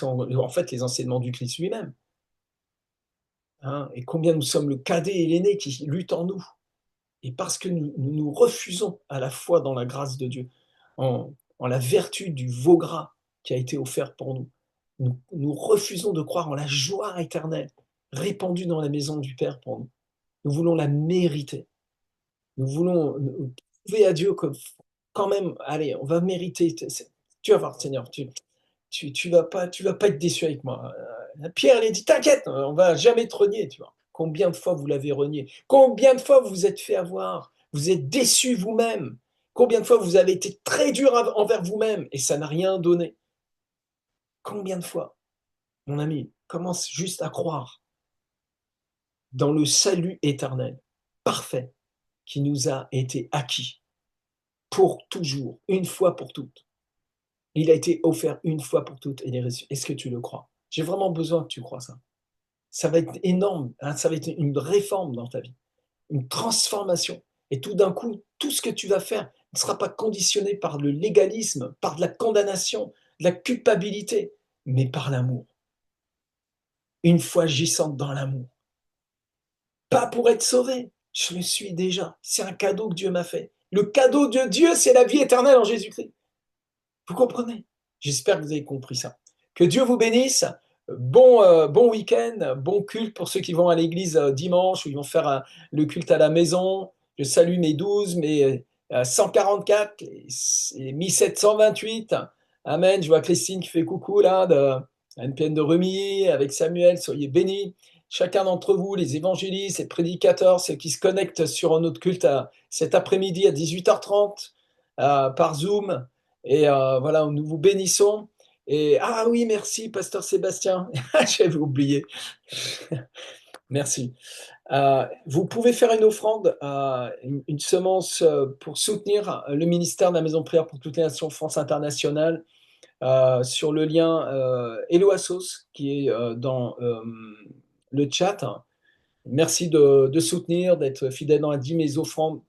Speaker 3: En fait, les enseignements du Christ lui-même. Hein, et combien nous sommes le cadet et l'aîné qui luttent en nous. Et parce que nous refusons à la foi dans la grâce de Dieu, en la vertu du veau gras qui a été offert pour nous, nous refusons de croire en la joie éternelle répandue dans la maison du Père pour nous. Nous voulons la mériter. Nous voulons prouver à Dieu que quand même, allez, on va mériter. Tu vas voir, Seigneur, tu vas pas être déçu avec moi. Pierre, elle a dit, t'inquiète, on va jamais te renier, tu vois. Combien de fois vous l'avez renié? Combien de fois vous vous êtes fait avoir? Vous êtes déçu vous-même? Combien de fois vous avez été très dur envers vous-même et ça n'a rien donné? Combien de fois? Mon ami, commence juste à croire dans le salut éternel, parfait, qui nous a été acquis pour toujours, une fois pour toutes. Il a été offert une fois pour toutes et il est reçu. Est-ce que tu le crois? J'ai vraiment besoin que tu crois ça. Ça va être énorme, hein, ça va être une réforme dans ta vie, une transformation. Et tout d'un coup, tout ce que tu vas faire ne sera pas conditionné par le légalisme, par de la condamnation, de la culpabilité, mais par l'amour. Une foi agissante dans l'amour. Pas pour être sauvé, je le suis déjà. C'est un cadeau que Dieu m'a fait. Le cadeau de Dieu, c'est la vie éternelle en Jésus-Christ. Vous comprenez? J'espère que vous avez compris ça. Que Dieu vous bénisse. Bon week-end, bon culte pour ceux qui vont à l'église dimanche ou ils vont faire le culte à la maison. Je salue mes 12, mes 144, et 1728. Amen. Je vois Christine qui fait coucou là, de NPN de Remy, avec Samuel. Soyez bénis. Chacun d'entre vous, les évangélistes, les prédicateurs, ceux qui se connectent sur un autre culte cet après-midi à 18h30 par Zoom. Et voilà, nous vous bénissons. Et ah oui, merci, Pasteur Sébastien. J'avais oublié. Merci. Vous pouvez faire une offrande, une semence pour soutenir le ministère de la Maison de Prière pour toutes les Nations France Internationale sur le lien Hello Assos qui est dans le chat. Merci de soutenir, d'être fidèle dans la dîme et les offrandes.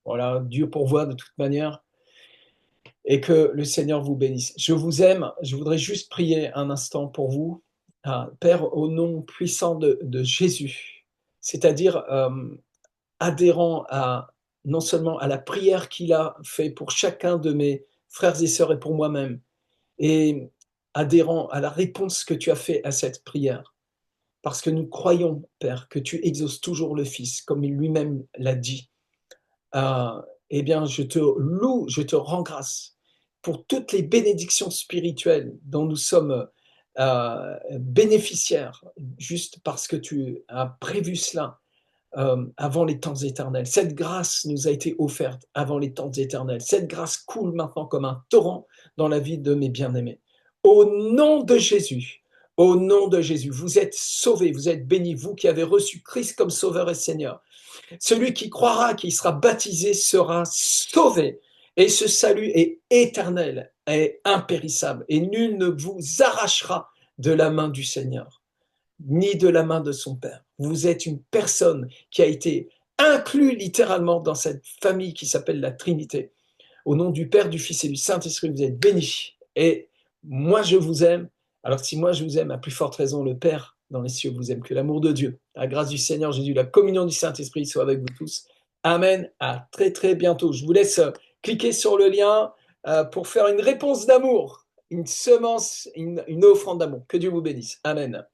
Speaker 3: Voilà, Dieu pourvoit de toute manière. Et que le Seigneur vous bénisse. Je vous aime. Je voudrais juste prier un instant pour vous. Père, au nom puissant de Jésus, c'est-à-dire adhérant non seulement à la prière qu'il a fait pour chacun de mes frères et sœurs et pour moi-même, et adhérant à la réponse que tu as fait à cette prière. Parce que nous croyons, Père, que tu exauces toujours le Fils, comme il lui-même l'a dit. Eh bien, je te loue, je te rends grâce pour toutes les bénédictions spirituelles dont nous sommes bénéficiaires, juste parce que tu as prévu cela avant les temps éternels. Cette grâce nous a été offerte avant les temps éternels. Cette grâce coule maintenant comme un torrent dans la vie de mes bien-aimés. Au nom de Jésus, au nom de Jésus, vous êtes sauvés, vous êtes bénis, vous qui avez reçu Christ comme Sauveur et Seigneur. Celui qui croira, qui sera baptisé, sera sauvé. Et ce salut est éternel, est impérissable. Et nul ne vous arrachera de la main du Seigneur, ni de la main de son Père. Vous êtes une personne qui a été inclue littéralement dans cette famille qui s'appelle la Trinité. Au nom du Père, du Fils et du Saint-Esprit, vous êtes bénis. Et moi, je vous aime. Alors si moi, je vous aime, à plus forte raison, le Père dans les cieux vous aime. Que l'amour de Dieu, la grâce du Seigneur Jésus, la communion du Saint-Esprit soit avec vous tous. Amen. À très très bientôt. Je vous laisse cliquer sur le lien pour faire une réponse d'amour, une semence, une offrande d'amour. Que Dieu vous bénisse. Amen.